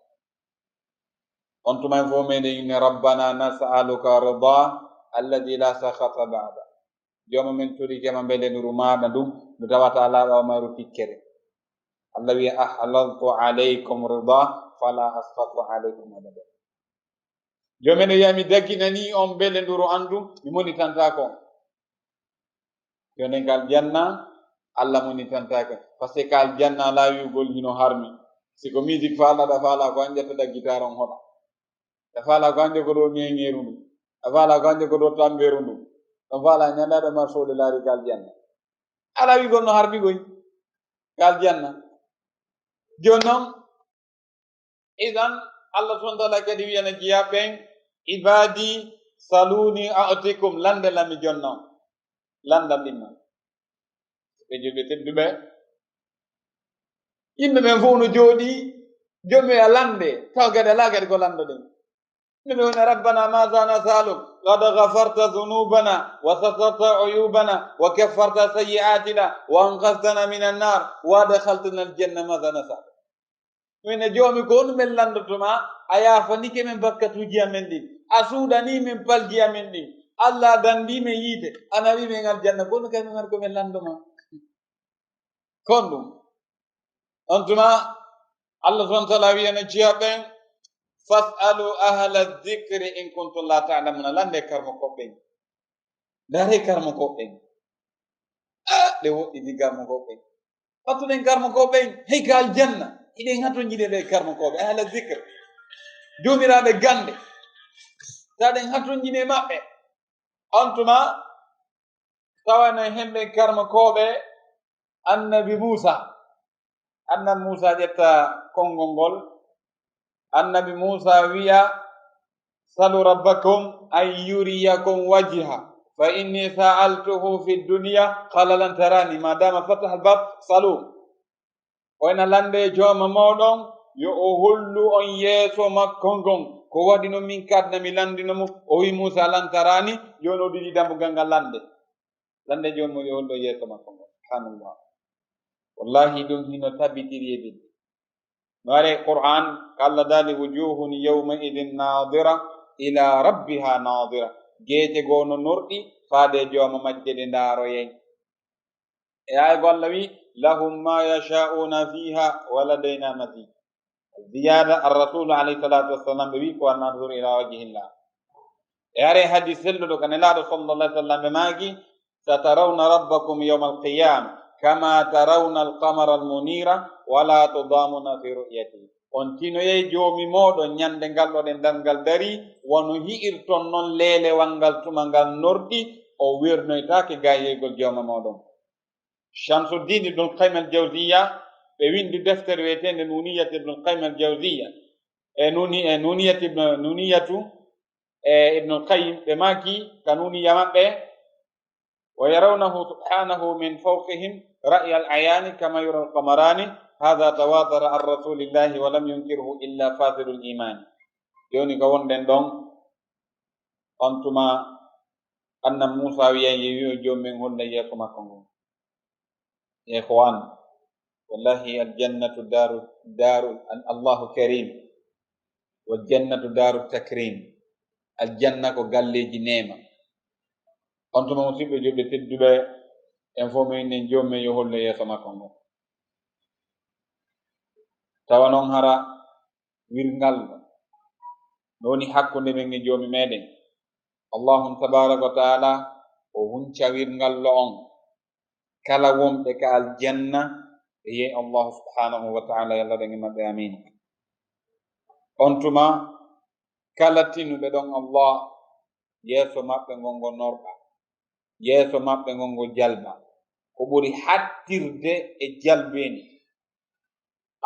on tuman fo meɗen inne rabbana nas'aluka rida alladi la sakhata ba'da joma men torikema belenuru maɗa ɗum nde tawata laaɓa maru tikkere Allah wiya ahlaltu alaykum rida fala askhatu alaykum abada jomen o yami daginani on belenduru andu mi monitantako yonen kal janna Allah monitantako par ce que kal janna la wiugol hino harmi siko musique faalaɗa faala ko anƴettoɗa guitare on hoɗa a faala ko ande ko ɗo ñeñeru ndu a faala ko ande ko ɗo tamberu ndu ɗon faala ñandaɗo mar sohde laari kal janna ala wigol no harmigoy kal janna joni noon idan Allah subhanahu wa ta'ala kadi wiyana jiyaɓen ibadi saluni a'tikum lande lami jonnon landam ɗinnan ɓe julɓe tedduɓe yimɓe ɓen fof no jooɗi jomi a lande taw kadi ala kadi ko landoɗen yimɓe woni rabbana maza nasaluk qad ghafarta dhunubana wa satarta uyubana wa kaffarta sayyi'atina wa anqadhtana min annar wa adkhaltana aljanna maza nasal wine joomi ko on men landotoma a yafanike men bakkatuji amen ɗin a suuɗani men palji amen ɗin Allah dandi men yiite ana wi men aljanna kono kadi men ko men landoma kon ɗum on tuma Allah subhanahu wa ta'ala wiyana jiyaɓen fas'alu ahla dhikri in kuntum la ta'lamuna lande karmo koɓɓen dare karmo koɓɓen ɗe woɗɗi garmo koɓɓen pattuɗen karmo koɓɓen hey ka aljanna iɗen hato jiɗe ɗe karmo koɓe ahla dhikr jomiraɓe gande taɗen hatonjine maɓɓe on tuma tawana hemɓe karmakoɓe annabi Musa ƴetta konngol ngol annabi Musa wiya salu rabbakum an yuriyakum wajha fa inni sa'altuhu fi dunya qala lan tarani madama fataha albab salu oyna lande jooma moɗon yo o hollu on yeeso makko ngon ko waɗi no min kadna mi landinomo o wi Musa lan tarani joni o ɗiɗi dambugal ngal lande joni mo yo hollu yeeso makko ngon subhanallah wallahi ɗum hino tabitiri e bidde no waɗe Qur'an kalla dali wujuhun yawma idin nadira ila rabbiha nadira geete goo no norɗi faade jooma majje ɗe ndaaroyen e aygo Allah wi lahum ma yasha'una fiha wa ladayna mazid ziyada ar-rasul alayhi salatu wassalam ɓe wi ko an naduru ila wajhillah e are hadis selluɗo ka nelaɗo sallallahu alaihi wasallam ɓe maagi satarawna rabbakum yawma alqiyama kama tarawna alqamara almunira wala tudamuna fi ru'yatihi on tinoyey joomi moɗon ñande ngal ɗo ɗen darngal dari wono hi'irton noon leelewal ngal tuma ngal norɗi o wernoytake gayeygol jooma moɗon Shamsuddin ibnul Qayyim al-Jawziya ɓe windi deftere wiyetende nuniyat ibnul Qayyim al-Jawziya nuniyatu ibnul Qayyim ɓe maki ka nuniya maɓɓe wa yarawnahu subhanahu min fawqihim ra'y al-ayani kama yura al-qamarani hadha tawadara an rasulillahi wa lam yunkirhu illa fasidul imani joni ko wonɗen ɗon on tuma annam Musa wiyan yewiyo jommen holla yeeso makko ngon ikhwan wallahi aljannatu daru Allahu karim wal jannatu daru takrim aljanna ko galleji nema on tuma musidɓe julɓe tedduɓe en fof minen jommen yo holla yeeso makko ngon tawa noon hara wirngal no woni hakkunde men e joomi meɗen Allahum tabaraka wa taala o hunca wirngallo on kala wonɓe ka aljanna e yehi Allahu subhanahu wa taala yalla ɗen e maɓɓe amin on tuma kala tinuɓe ɗon Allah yeeso maɓɓe ngon ngo norɓa yeeso maɓɓe ngon ngo jalba ko ɓuri hattirde e jalbeni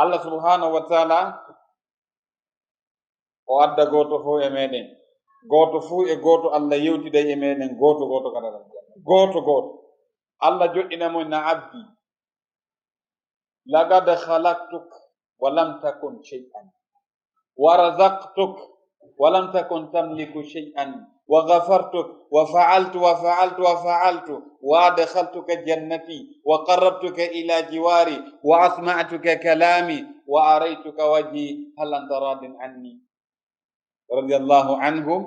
Allah subhanahu wa taala o adda goto fo e meɗen goto fuu e goto Allah yewtiday e meɗen goto kada goto Allah joɗɗinamo na abdi laqad khalaqtuk wa lam takun shay'an wa razaqtuk wa lam takun tamliku shay'an wa ghafartuk wa fa'altu wa adkhaltuka jannati wa qarrabtuka ila jiwari wa asma'tuka kalami wa araytuka wajhi hal anta radin anni radiyallahu anhum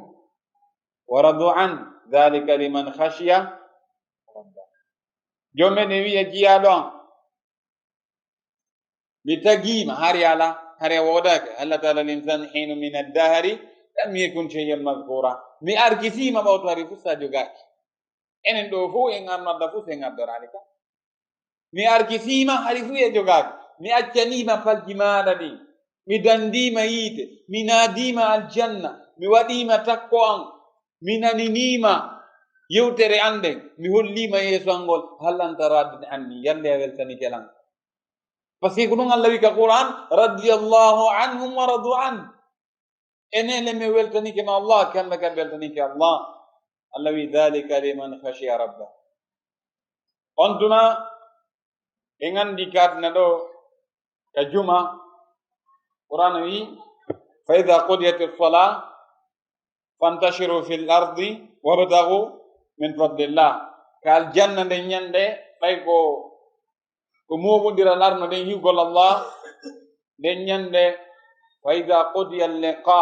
wa radu an dhalika liman khashiya jomen e wiya jiyaɗo an mi tagima har yala hare wodake Allah taala l'insan hinu min addahari lam yakun shay'an mazkura mi arkisima ɓawto hari fu sa jogaki enen ɗo fo en arnodda fu sen addorani ka mi arkisima hari fu e jogaki mi accanima palji maɗa ɗi mi dandima yiite mi naadima aljanna mi waɗima takko an mi naninima yewtere anden mi hollima yeeso angol hal anta radin anni yalle a weltani kelan par ce que ko ɗum Allah wi ka Qur'an radiyallahu anhum wa radu an enele mi weltanike ma Allah kamɓe kam weltanike Allah Allah wi dhalika liman khashiya rabba on tuma en andi kadna ɗo ka juma Qur'an wi fa idha qudiyati as-salah fantashiru fil ardi wabtaghu min fadlillah ka aljanna nde ñande ɓay ko moɓodira larno nden hiwgol Allah nden ñande fa idha qudiya al-liqa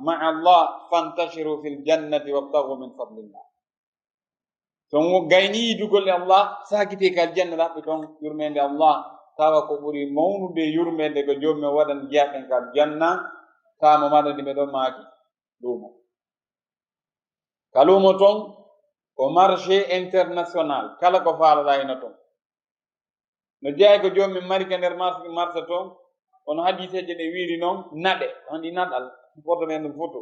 ma'a Allah fantashiru fil jannati wabtaghu min fadlillah so gayni yidugol e Allah sakite ka aljanna ɗaɓɓe toon yurmede Allah tawa ko ɓuri mawnude yurmede ko jomum waɗan jeyaɗen ka aljanna tamo maɗa ndi ɓe ɗon maaki luumo ka luumo toon ko marché international kala ko faalaɗa hino toon no jeeya ko jomum mari ka nder marché toon kono hadiseje ɗe wiiri noon naɗe andi naɗal photo men ɗum photo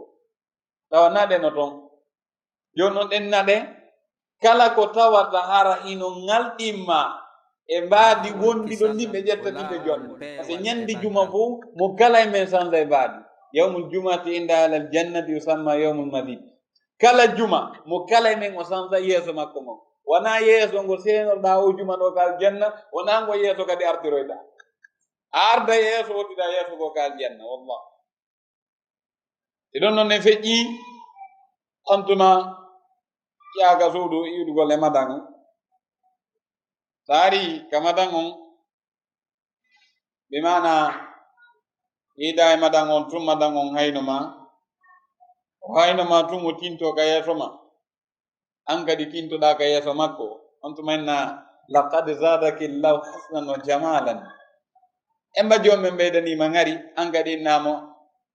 tawa naɗe no ton joni noon ɗen naɗe kala ko tawata hara ino ngalɗinma e mbaadi wondiɗo ndimɓe ƴetta ɗiɓe jonde par ce que ñande juma fof mo kala e men sanza e mbaadi yawmul jumati inda alal jannati yusamma yawmul madid kala juma mo kala e men o sanza yeeso makko mo wona yeeso ngo seenoɗa o juma ɗo ka aljanna wona ngo yeeso kadi artiroyɗa a arda yeeso woɗɗiɗa yeeso go ka aljanna wallah e ɗon noon ne feƴƴi on tuma ƴaga suudu yiɗugol e madan on so ari ka madan on ɓe mana yiida e madan on tum madan on hayno ma o hayno ma tum o tinto ka yeeso ma an kadi tintoɗa ka yeeso makko on tumanna laqad zadaki llahu husnan wa jamalan emba jomen ɓeydanima ngari an kadi innamo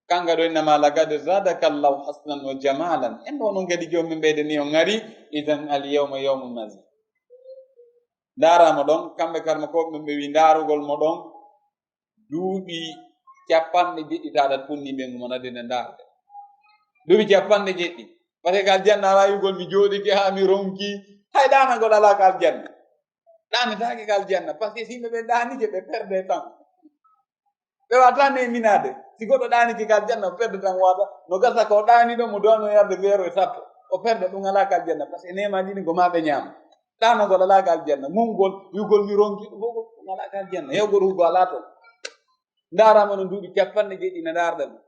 kanga ɗo innama laqad zadaka llahu husnan wa jamalan emba onon kadi jomen ɓeydani o ngari idan al yawma yawmu mazid daramo ɗon kamɓe karma ko ɓe wi darugol mo ɗon duuɓi capanɗe jeɗɗitaɗat punni ɓe gumonadene darde duuɓi capanɗe jeɗɗi par ce que aljanna ala yugol mi jooɗiki ha mi ronki hay ɗanagol ala ka aljanna ɗanetake ka aljanna par ce que simɓe ɓe ɗanike ɓe perde tan ɓe wata neminade si goɗɗo ɗaniki ka aljanna o perde tan wata no gasa ko ɗani ɗo mo downo yarde 0 e sappo o perde ɗum ala ka aljanna par ce que nema ɗini ko maɓe ñaama ɗanagol ala ka aljanna mumgol yugol mi ronki ɗum ala ka aljanna hewgol hugo ala toon darama no duuɓi capanɗe jeɗɗi ne darɗe mo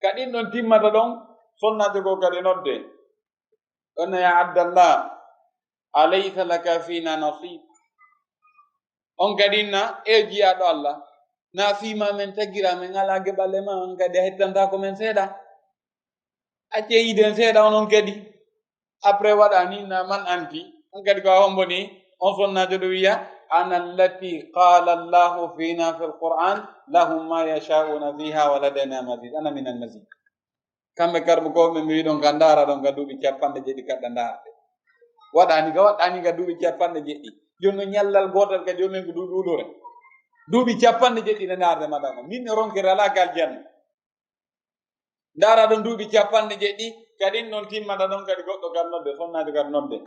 kaɗin ɗon timmata ɗon sonnajo ko kadi nodde ɗon ya abdallah alaysa laka fina nasib on kadinna e jiyaɗo allah na fima men taggira men ala geɓalle ma on kadi a hettanta ko men seeɗa acce yiden seeɗa onon kadi après waɗa ni na man anti on kadi ko a homboni on sonnajo ɗo wiya ana allati qala allahu fina fi l-Qur'an lahum ma yasha'una fiha wa ladayna mazid ana min al-mazid kamɓe karɓe ko ɓe mbi ɗon ka ndara ɗon ka duuɓi capanɗe jeɗɗi kaɗɗa ndarde waɗani ka waɗɗani ka duuɓi capanɗe jeɗɗi joni no ñallal gotal kadi jomen ko duuɓi ulure duuɓi capanɗe jeɗɗi ne ndarde maɗa min ne ronkere ala ka aljanna ndara ɗon duuɓi capanɗe jeɗɗi kadi noon timmata ɗon kadi goɗɗo kadi nodde sonnajo kadi nodde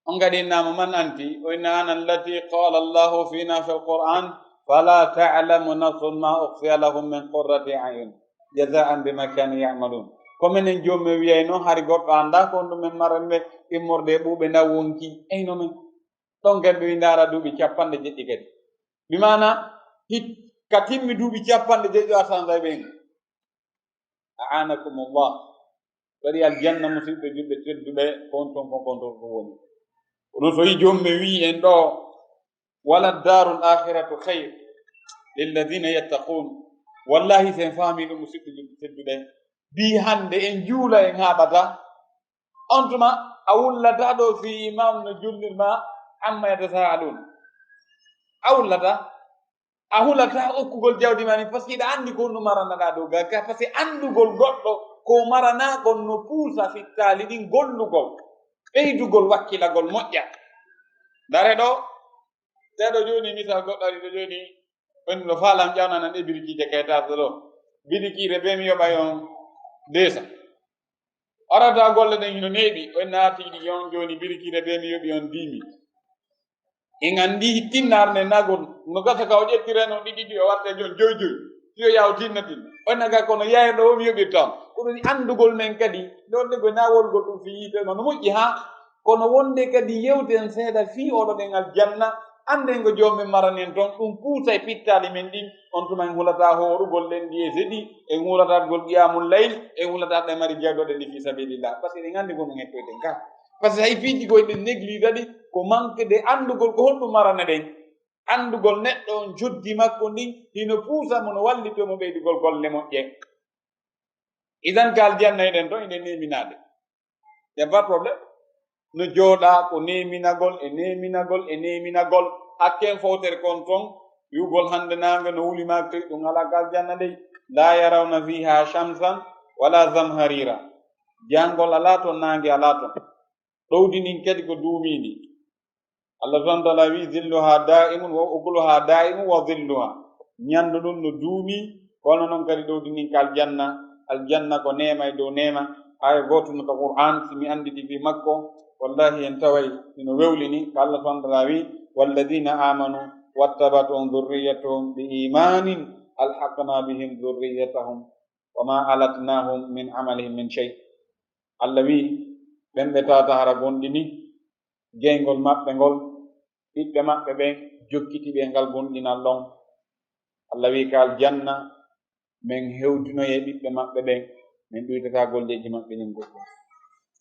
on kadi innama man anti o inna ana allati qala allahu fina fi l-Qur'an fala ta'lamu nafsun ma ukhfiya lahum min qurrati a'yun jaza'an bima kanu ya'malun kominen jomme wiyay noon hari goɗɗo anda ko ɗumen maranɓe immorde ɓuuɓe ndaw wonki eyno men ɗon kadi ɓe ndara duuɓi capanɗe jeɗɗi kadi bimana hit ka timmi duuɓi capanɗe jeɗɗi a sanza ɓen a'anakumullah waɗi aljanna musidɓe julɓe tedduɓe kon ton ko woni oɗon so yi jomme wi en ɗo wala darul akhiratu khayr lilladina yattaqun wallahi sen faami ɗum musidɓe julɓe tedduɓe bi hande en juula en haɓata on tuma a wullata ɗo fi imam no jullirma amma yatasaalun a wullata a hulata okkugol jawdi mani par ce que ɗa andi ko no maranaɗa dow gaka par ce que andugol goɗɗo ko marana gon no puusa fittali ɗin gollugol ɓeydugol wakkilagol moƴƴa dare ɗo teɗo joni misal goɗɗo ari ɗo joni woni no faalam ƴawnanan ɗe birikije kaytaso ɗo birikire be mi yoɓa yon 200 arata golle ɗen hino neeɓi on naatiɗi yon joni birikire be mi yoɓi on 10 000 en andi tinnarne nagol no gasa ka o ƴettireno ɗiɗiɗi o watte jon joyi siyo yaw tinnatin on naga kono yayɗo o mi yoɓirtan kono ni andugol men kadi ɗonde go nawolgol ɗum fi yitema no moƴƴi ha kono wonde kadi yewten seeɗa fi oɗo ɗen aljanna anden go jomen maranen toon ɗum puusa e pittali men ɗin on tuma en hulata horugol len ndi e seeɗi en hulatatgol qiyamul layl en hulata ɗe mari jawdoɗe ndi fi sabilillah par ce que ɗen andi ko no hettoyɗen ka par ce que hay fiiji koyeɗen néglige ɗaɗi ko manque de andugol ko honɗum marana ɗen andugol neɗɗo on joddi makko ndin hino puusa mo no wallitomo ɓeydugol golle moƴƴe idan ka aljanna eɗen to eɗen neminade y a pas probléme no jooɗa ko neminagol e neminagol e neminagol hakken fowtere kon ton yugol hande nange no wulima toy ɗum ala ka aljanna dey la yarawna fiha shamsan wala zamharira jangol ala ton nange ala ton ɗowdi ndin kadi ko duumidi allah subhanahu wa taala wi zilluha da'imun wa ukuluha da'imun wa zilluha ñandu ɗum no duumi kono noon kadi ɗowdi ndin ka aljanna aljanna ko nema e dow nema aya goto no ka qur'an simi anditi fi makko wallahi en taway ino wewlini ko Allah subhanahu wa ta'ala wi walladina amanu wattabatuhum dhurriyyatuhum bi imanin alhaqna bihim dhurriyyatahum wama alatnahum min amalihim min shay. Allah wi ɓen ɓe tawata hara gonɗini jeygol maɓɓe ngol ɓiɓɓe maɓɓe ɓen jokkitiɓe ngal gonɗinal ɗon. Allah wi ka aljanna min hewtinoye ɓiɓɓe maɓɓe ɓen min ɗuytata golleji maɓɓe nin goɗɗo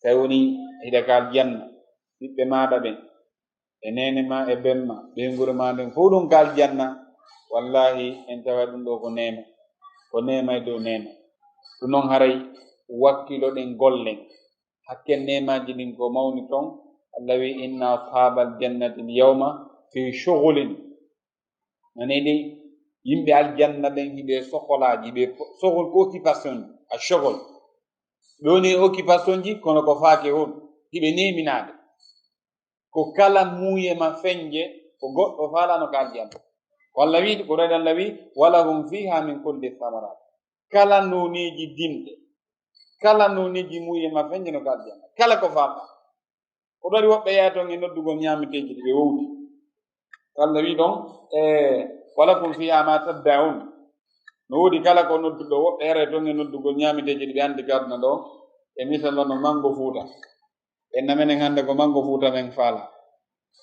tawi woni hiɗa ka aljanna ɓiɓɓe maɗa ɓen e nene ma e benma ɓe ngure ma nden fof ɗum ka aljanna wallahi en tawa ɗum ɗo ko nema e dow nema. ɗum noon haray wakkilo ɗen gollen hakken nemaji ɗin ko mawni ton. Allah wi inna ashabal jannati lyawma fi shughulin nanedi yimɓe aljanna ɓen hiɓe sokolaji ɓe sohol ko occupation a shughul ɗoni occupation ji kono ko faake hon hiɓe neminade ko kala muyema feñje ko goɗɗo falano ka aljanna ko Allah wi ko redi Allah wi walahum fiha min kulli thamarat kala noniji dimɗe kala noniji muyema feñje no ka aljanna kala ko faaka ko ɗori woɓɓe yaha toon e noddugol ñameteji ɗi ɓe wowti Allah wi ɗon walakum fiha ma taddaun no woodi kala ko nodduɗo woɓɓe yara toon e noddugol ñameteji ɗi ɓe andi gardna ɗo e misalo no mango fuuta enna menen hannde ko mango fuuta men faala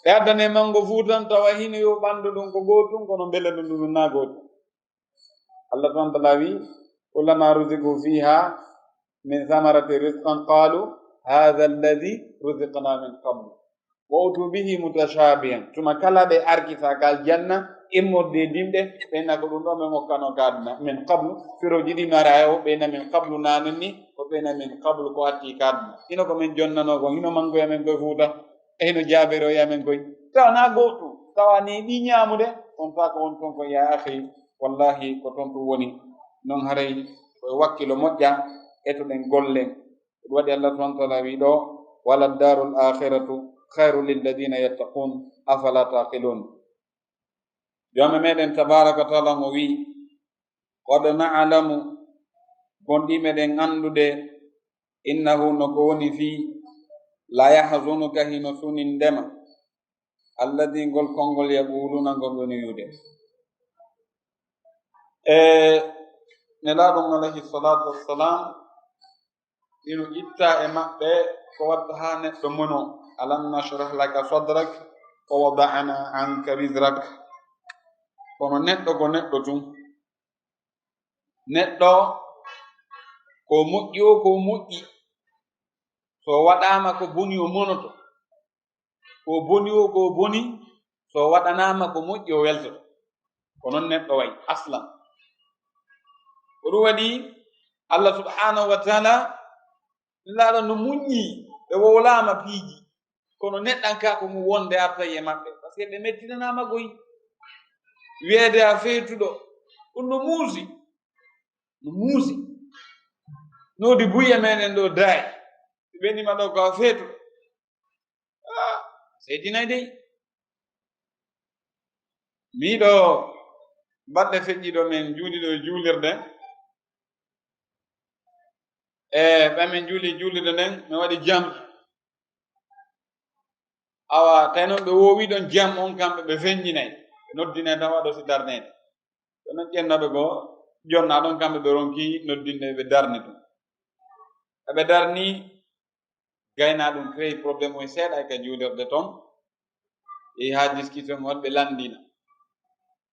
ɓe addane mango fuutan tawa hino yo ɓanndu ɗum ko gootum kono mbele ɗum ɗum na gootum. Allah subhanahu wa ta'ala wi kullama ruziqu fiha min thamarati rizqan qalu hadha alladhi ruziqna min qablu wa utu bihi mutashabihan tuma kala ɓe arkita ka aljanna immorde dimɗe ɓenna ko ɗum ɗo min hokkano kadna min qablu firoji ɗi mara o ɓeyna min qablu nanen ni ko ɓeyna min qablu ko hatti kadna hino ko min jonnano ko hino mangoya men koye fuuta e hino jaaberoya men koye tawa na goɗɗum tawa ni ɗi ñamude on fa ko won ton ko ya akhi wallahi ko ton ɗum woni noon haray koye wakkilo moƴƴa etuɗen gollen ɗum waɗi Allah subhanahu wa ta'ala wi ɗo wala darul akhiratu khairu lilladina yattaqun afala taqilun. Jome meɗen tabaraka wa taala mo wi qad na'lamu gonɗi meɗen andude innahu no ko woni fi la yahzunuka hino sunin ndema alladi ngol konngol yaquluna ngol woni yude nelaɗum alayhi salatu wassalam ino itta e maɓɓe ko watta ha neɗɗo mono alam nashrah laka sadrak wa wada'na anka wizrak kono neɗɗo ko neɗɗo tun neɗɗo ko moƴƴi o ko moƴƴi so waɗama ko boni o monoto ko boni o ko boni so waɗanama ko moƴƴi o weltoto ko noon neɗɗo wayi aslan ko ɗum waɗi Allah subhanahu wa ta'ala laaɗo no muññi ɓe wowlama piiji kono neɗɗanka ko mu wonde artayi e maɓɓe par ce que ɓe mettinanama goyi wiyeede a feetuɗo ɗum no muusi noodi buye meɗen ɗo daayi ɓenima ɗo ko a feetuɗo seydinayi dey miɗo balɗe feƴƴiɗo men juuliɗo juulirde ɓamen juulirde nden mi waɗi jam awa tawi noon ɓe woowi ɗon jam on kamɓe ɓe feññinayi ɓe noddine tan waɗo si darnede ɓe noon ƴennoɓe ko jonna ɗon kamɓe ɓe ronki noddinde ɓe darni ɗum eɓe darni gayna ɗum créé probléme oye seeɗa e ka juulirde toon yehi ha discussion on ɓe landina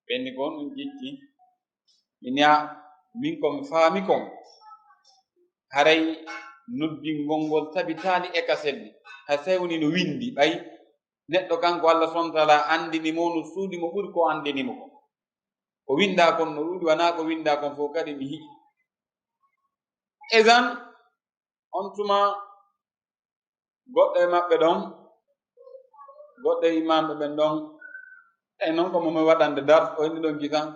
ɓenni kon ɗum jicci minia min komi faami kon haray noddingol ngol tabitali e kasedde hay sai woni no windi ɓay neɗɗo kanko Allah subhanahu wa ta'ala andinimo no suudi mo ɓuri ko andinimo ko ko winda kon no ɗuɗi wana ko winda kon fof kadi mi hiƴi esan on tuma goɗɗo e maɓɓe ɗon goɗɗo e imamɓe ɓen ɗon e noon ko momi waɗande dars o henni ɗon kisan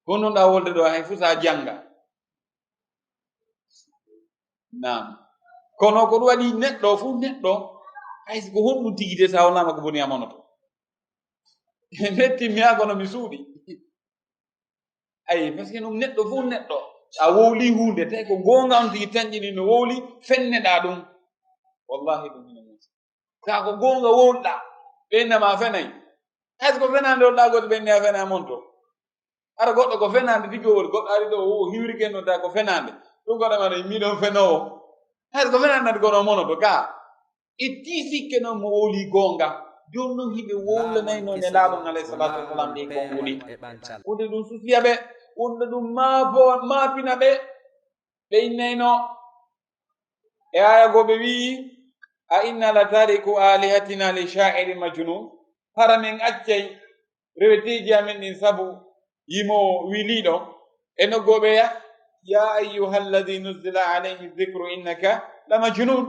honnoɗa wolde ɗo hay fu sa janga nam kono ko ɗum waɗi neɗɗo fu neɗɗo hayso ko honɗum tigi de sa wonnama ko boni amonoto metti miya kono mi suuɗi ayi par ce que ɗum neɗɗo fu neɗɗo a wowli hunde tawi ko gonga on tigi tañƴini no wowli fenneɗa ɗum wallahi ɗum hino musi ka ko gonga wowɗa ɓeynama fenayi hayso ko fenande wonɗa goto ɓenni a fena monto ara goɗɗo ko fenande digowol goɗɗo ari ɗo o hiwrike no tawi ko fenande ɗum goɗamaɗo miɗon fenowo hayso ko fenande gono monoto ka itti sikke noon mo wowli gonga joni noon hiɓe wowlanayno ne laaɗon alayhi salatu wasalam ɗi gonguli wonde ɗum susiya ɓe wonde ɗum maapina ɓe ɓe innayno e aya go ɓe wii a inna la tariku alihatina li sha'irin majnun hara min accay reweteji amen ɗin sabu yimo wiliɗo e noggoɓe ya ayyuha alladi nuzila alayhi dhicru innaka la majnun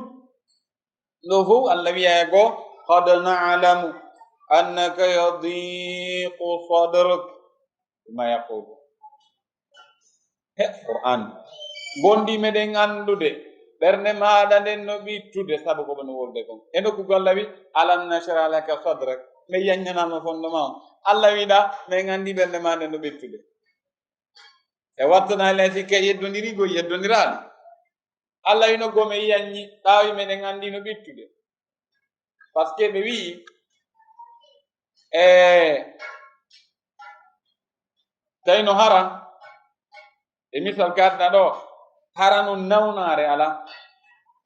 ɗo fof allah wiya go qad na'lamu annaka yadiqu sadruk bima yaqulu qur'an gondi meɗen andude ɓernde maɗa nden no ɓittude sabu ko ɓeno wolde kon e nokkugo allah wi alam nashra laka sadrak min yaññanama fondement o allah wiɗa min andi ɓernde ma nden no ɓittude e wattana ala sikke yeddodiri go yeddodiraɗe allah wi noggo min yaññi ɗawi meɗen andi no ɓittude par ce que ɓe wii tawi no hara e misal kadna ɗo hara no nawnare ala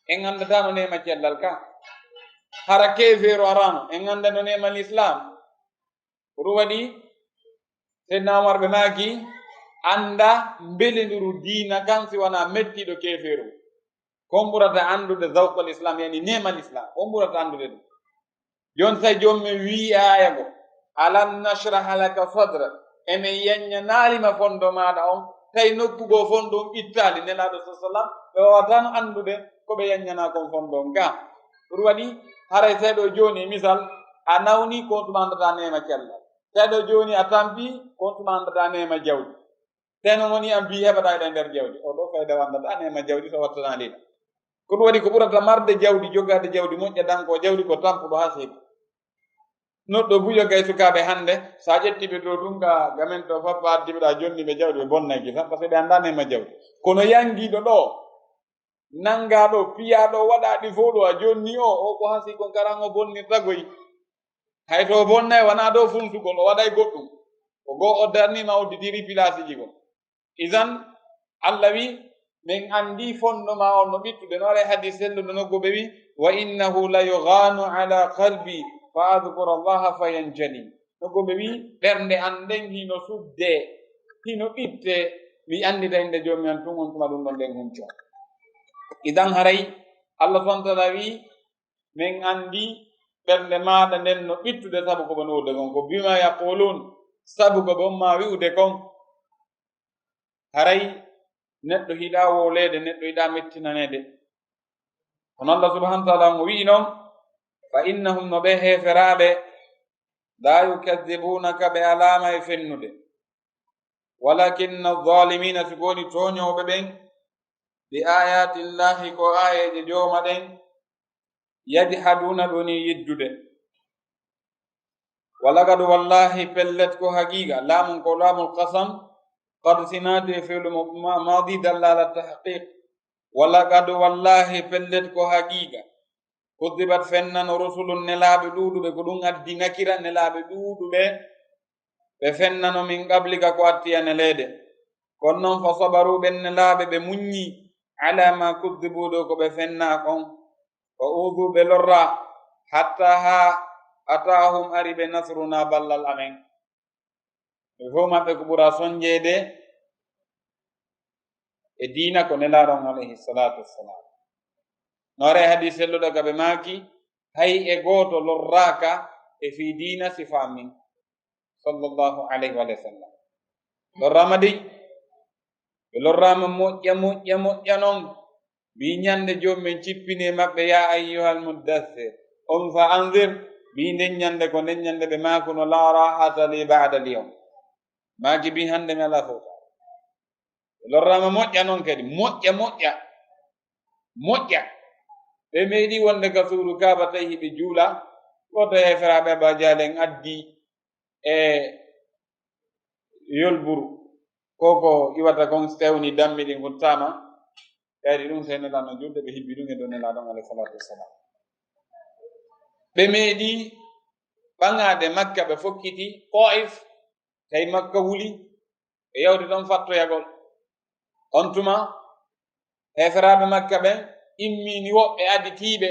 en andata no nema cellal ka hara kefeero arano en anda no nema l'islam ɗum waɗi seydna omar ɓe maaki anda mbelenduru diina kan si wona mettiɗo kefeero kon ɓurata andude zawqal islam yani nema l'islam on ɓurata andude ɗum joni tawi jomumen wi aya go alam nashrah laka sadra emin yaññanalima fondo maɗa on tawi nokkugo fondo on ɓittali nelaɗo sa sallam ɓe wawatano andude koɓe yaññana kon fondo on ga ɗum waɗi haray tawi ɗo joni misal a nawni kon tuma andata nema cellal tawi ɗo joni a tampi kon tuma andata nema jawdi tawi no woni an mbi heɓata ɗe nder jawdi o ɗo fayda wandata nema jawdi so wattana liɗa ko ɗum waɗi ko ɓurata marde jawdi jogade jawdi moƴƴa danko jawdi ko tampuɗo ha seeɗa noɗɗo buƴo gay sukaɓe hande sa ƴettiɓe ɗo ɗum ka gamen to fappa addiɓeɗa jonni ɓe jawdi ɓe bonnaki tan par ce que ɓe andanema jawdi kono yangiɗo ɗo nangaɗo piyaɗo waɗaɗi fo ɗo a jonni o ko hasi kon karan o bonnirtagoyi hay to bonnay wona dow funsugol o waɗay goɗɗum o go o darnima o didiri pilasiji kon isan allah wi min andi fondoma on no ɓittude no waɗa hadis selluɗo noggo ɓe wi wa innahu la yughanu ala qalbi fa adkura allaha fayanjani noggo ɓe wi ɓernde an nden hino sudde hino ɓitte mi andita inde jomi an tun on tuma ɗum ɗon nden hunco idan haray allah subhanahu wa taala wi min andi ɓernde maɗa nden no ɓittude sabu ko ɓe nowde kon ko bima yaqulun sabu ko ɓe umma wi'ude kon haray neɗɗo hiɗa wowlede neɗɗo hiɗa mettinanede kono allah subhanahu wa taala mo wi'i noon fa innahum no ɓe heferaɓe la yukadibunaka ɓe alama e fennude walakinna adh-dhalimina so goni toñoɓe ɓen bi ayati llahi ko ayeje joma ɗen yajhaduna ɗoni yiddude walagad wallahi pellet ko haqiqa lamun ko lamul qasam qad sinati fi'lu madi dalla ala tahqiq walagad wallahi pellet ko haqiqa kudibat fennano rusulun nelaɓe ɗuɗuɓe ko ɗum addi nakira nelaɓe ɗuɗuɓe ɓe fennano min qablika ko attiya neleede kono noon fa sabaru ɓen nelaɓe ɓe muññi ala ma kudibuɗo ko ɓe fenna kon fa udu ɓe lorra hatta ha atahum ari ɓe nasruna ballal amen ɓe fof maɓɓe ko ɓura sonjede e diina ko nelaɗon alayhi salatu wassalam noore hadis selluɗo ka ɓe maaki hay e gooto lorraka e fi diina si famin sallllahu alayhi wa sallam lorrama dey ɓe lorrama moƴƴa moƴƴa moƴƴa noon mbi ñande jomumen cippini maɓɓe ya ayyuhal muddathir on fa andir mbi nden ñande ko nden ñande ɓe maakuno la rahata li ba'da al-yawm maaki mbi hande mi ala fof ɓe lorrama moƴƴa noon kadi moƴƴa moƴƴa moƴƴa ɓe meeɗi wonde ka suudu kaaba tawi hiɓe juula goto heferaɓe aba jalen addi e yolburu koko iwata kon stewni dammiɗi guttama kayri ɗum sey nelaɗo julde ɓe hibbi ɗum e dow nelaɗon alayhi salatu wassalam ɓe meeɗi ɓaŋade makka ɓe fokkiti Taif tawi makka wuli ɓe yawti ɗon fattoyagol on tuma heferaɓe makka ɓen immini woɓɓe additiɓe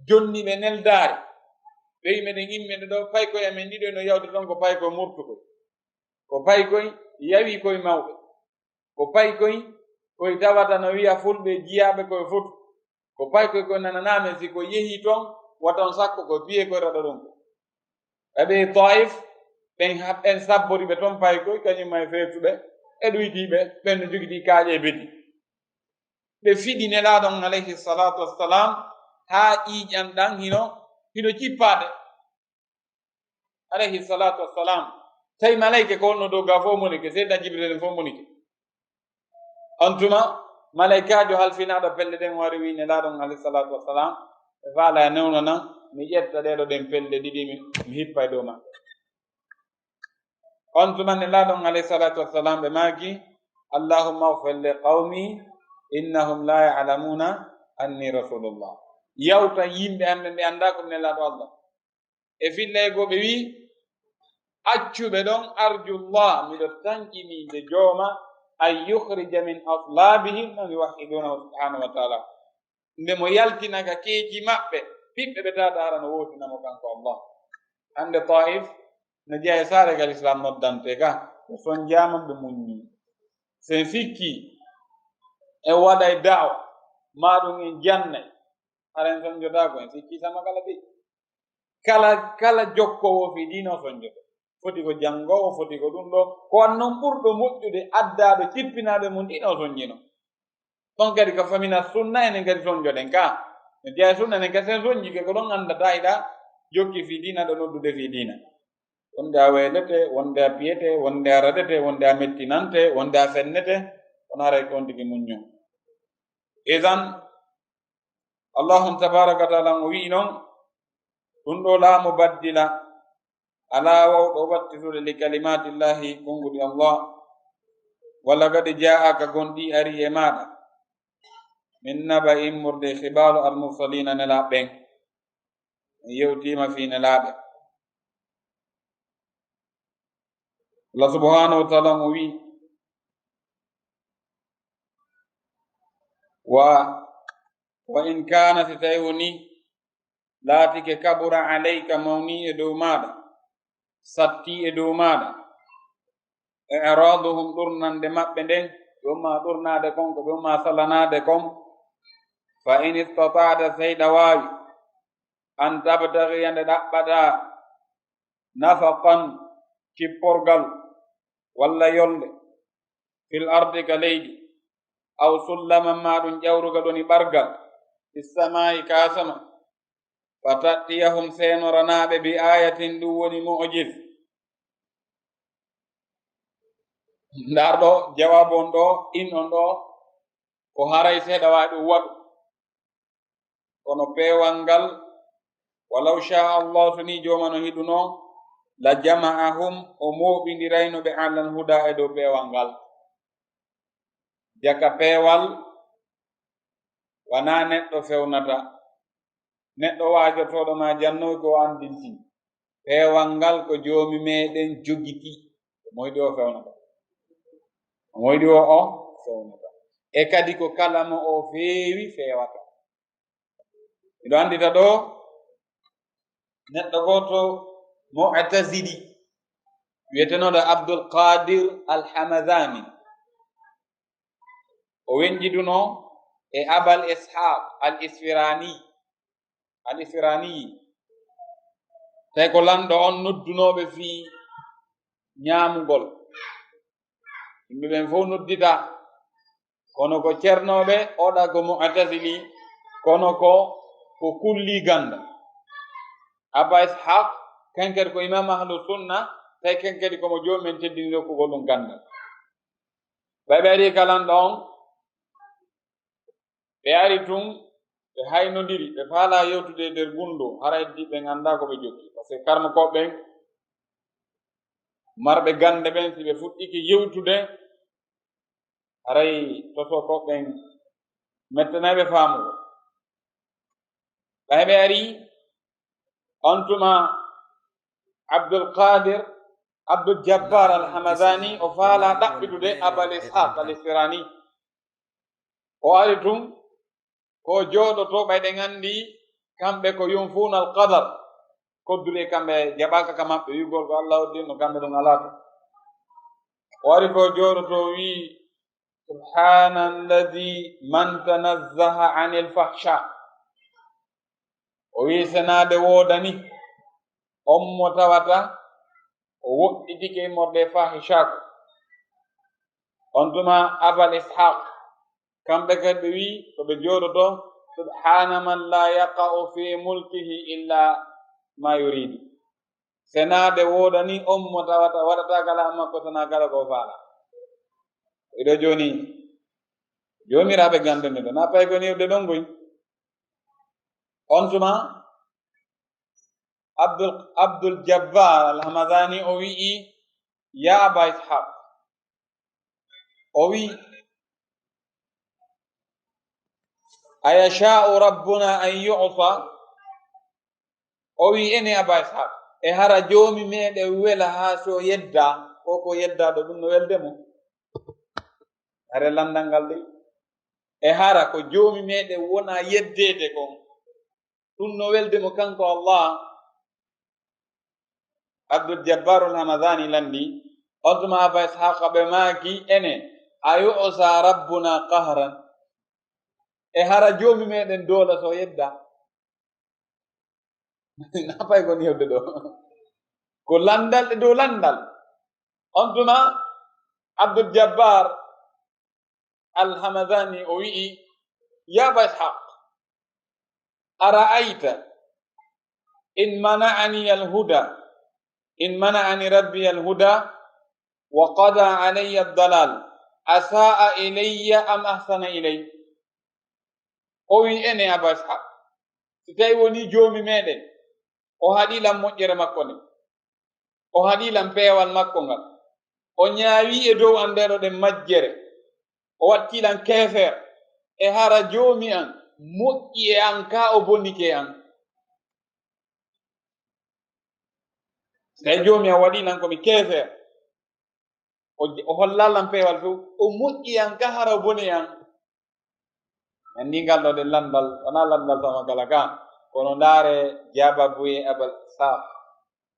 jonni ɓe neldari ɓe meɗen immeɗe ɗo paykoye amen ɗiɗo no yawde ɗon ko paykoye murtukoy ko paykoy yawi koye mawɓe ko paykoy koye tawata no wiya fulɓe jiyaɓe koye fotu ko paykoy koye nananamen si ko yehi toon waton sakko ko piye koye raɗa ɗon ko eɓe Taif ɓen sabbori ɓe toon paykoy kañumma e feetuɓe e ɗuytiɓe ɓen no jogiti kaaƴe e bedi ɓe fiɗi nelaɗon alayhi salatu wassalam haa ƴiiƴan ɗan hino cippade alayhi salatu wassalam tawi malayke ko wonno dow ga fof monike seydna jibril fof monike on tuma malaikajo halfinaɗo pelle ɗen wari wi nelaɗon alayhi salatu wassalam ɓe faala e newno nan mi ƴetta ɗeɗo ɗen pelle ɗiɗi mi hippa e dow maɓɓe on tuma nelaɗon alayhi salatu wassalam ɓe maaki allahumma ghfir li qawmi innahum la ya'lamuna anni rasulullah yawta yimɓe amɓe ɓe anda ko nelaɗo allah e fillaygo ɓe wi accuɓe ɗon arjullah miɗo tanƴinide jooma an yukhrija min aslabihim man yuwahhidunahu subhanahu wa taala nde mo yaltinaka keeji maɓɓe ɓiɓɓe ɓe tata ara no wotinamo kanko allah hande Taif no jeeya e saaregal islam noddante ka ɓe sonjama ɓe muññi sen sikki e waɗay da'wa maɗum en jannay haren sonjotako en sikki sama kala de kala jokkowo fi dino sonjoto foti ko jangowo foti ko ɗum ɗo ko annon ɓurɗo moƴƴude addaɗo cippinaɗo mum ɗino sonjino ɗon kadi ko famina sunna enen kadi sonjoɗen ka no jeeya sunna enen kadi sen sonjike ko ɗon andata iɗa jokki fi dina ɗo noddude fi dina wonde a weelete wonde a piyete wonde a raɗete wonde a mettinante wonde a fennete kono haray kon tigi muñño idan allahum tabaraka wa taala o wi noon ɗum ɗo la mubaddila ala wawɗo wattitude li kalimatillahi konngudi allah walla kadi ja'aka gonɗi ari e maɗa min naba immurde hibaru almursalina nelaɓɓen yewtima fi nelaɓe allah subhanahu wa taala mo wi wa in kana si tawi woni laatike kabura alayka mawni e dow maɗa satti e dow maɗa e iraduhum ɗurnande maɓɓe nden ɓe umma ɗurnade kon ko ɓe umma salanade kon fa in istata'ta seyɗa waawi an tabtaghiya nde ɗaɓɓata nafaqan cipporgal walla yolde fil ardi ka leydi aw sullaman maɗum ƴawrugal woni ɓargal fissamayi kasama fa tattiyahum senoranaɓe bi ayatin ɗum woni mu'jiz ndarɗo jawabu on ɗo in on ɗo ko haray seeɗa wawi ɗum waɗu kono peewal ngal walaw sha allah so ni jomano hiɗuno la jama'ahum o moɓidirayno ɓe alal huda e dow peewal ngal jaka peewal wana neɗɗo fewnata neɗɗo waajotoɗo ma jannoy ko andinti peewal ngal ko joomi meɗen jogiti moyɗi o fewnata moyɗi o fewnata e kadi ko kala mo o feewi fewata miɗo andita ɗo neɗɗo goto mu'tazili wiyetenoɗo Abdul Qadir al-Hamadani o wenjiduno e Abal Ishaq al-Isfirani tawi ko lanɗo on noddunoɓe fi ñaamugol yimɓe ɓen fof noddita kono ko ceernoɓe oɗa ko mu'tazili kono ko kulli ganda Aba Ishaq kankadi ko imam ahlu sunna tawi kankadi komo jomumen teddini rokkugol ɗum gandal ɓe ari kalanɗo on ɓe ari tun ɓe haynodiri ɓe faala yewtude nder gundu hara heddiɓe ganda ko ɓe jokki par ce que karma koɓɓen marɓe gande ɓen si ɓe fuɗɗiki yewtude aray tosotoɓɓen mettanaɓe faamugo ɓayɓe ari on tuma abdulkadir abdul-jabbar al-hamadani o faala ɗaɓɓitude abal ishaq al-isfirani o ari tum ko jooɗoto ɓayɗen anndi kamɓe ko yumfuna al-qadar koddude kamɓe jaɓaka ka maɓɓe wigol ko allah hoddinno kamɓe ɗum alata o ari ko jooɗoto wi subhana alladi man tanazzaha anil fahsha o wi senade woodani on mo tawata o woɗɗitike immorde fahishaku on tuma abal ishaq kamɓe kadi wi ko ɓe jooɗoto subhana man la yaqa'u fi mulkihi illa ma yuridu senade woodani on mo tawata waɗata kala makko tana kala ko faala iɗo joni jomiraɓe gandende ɗo na pay ko niwde ɗon goy on tuma abdul-jabbar al-hamadani o wi'i ya aba ishaq o wi ayasha'u rabbuna an yu'ta o wi ene aba ishaq e hara joomi meɗen wela haa so yedda ko yedda ɗo ɗum no weldemo hare landal ngal de e hara ko joomi meɗen wona yeddede kon ɗum no weldemo kanko allah abdul-jabbar al-hamadani landi on tuma aba ishaq ɓe maaki ene ayu'sa rabbuna qahran e hara joomi meɗen doola so yedda napay ko niwde ɗo ko landal e dow landal on tuma abdul-jabbar al-hamadani o wi'i ya aba ishaq ara'ayta in mana'ani rabbi al-huda wa qada alayya ad-dalal asa'a ilayya am ahsana ilay o wi ene aba ishaq si tawi woni joomi meɗen o haɗilan moƴƴere makko nde o haɗilan peewal makko ngal o ñaawi e dow an ndeɗoɗen majjere o wattilan keefeer e hara joomi an moƴƴi e an ka o bonike an tawi joomi an waɗilan komi keefeer o hollalan peewal few o moƴƴi an ka hara o boni an andi ngal ɗo de landal wona landal sama kala ka kono ndaare jababuye abal ishaq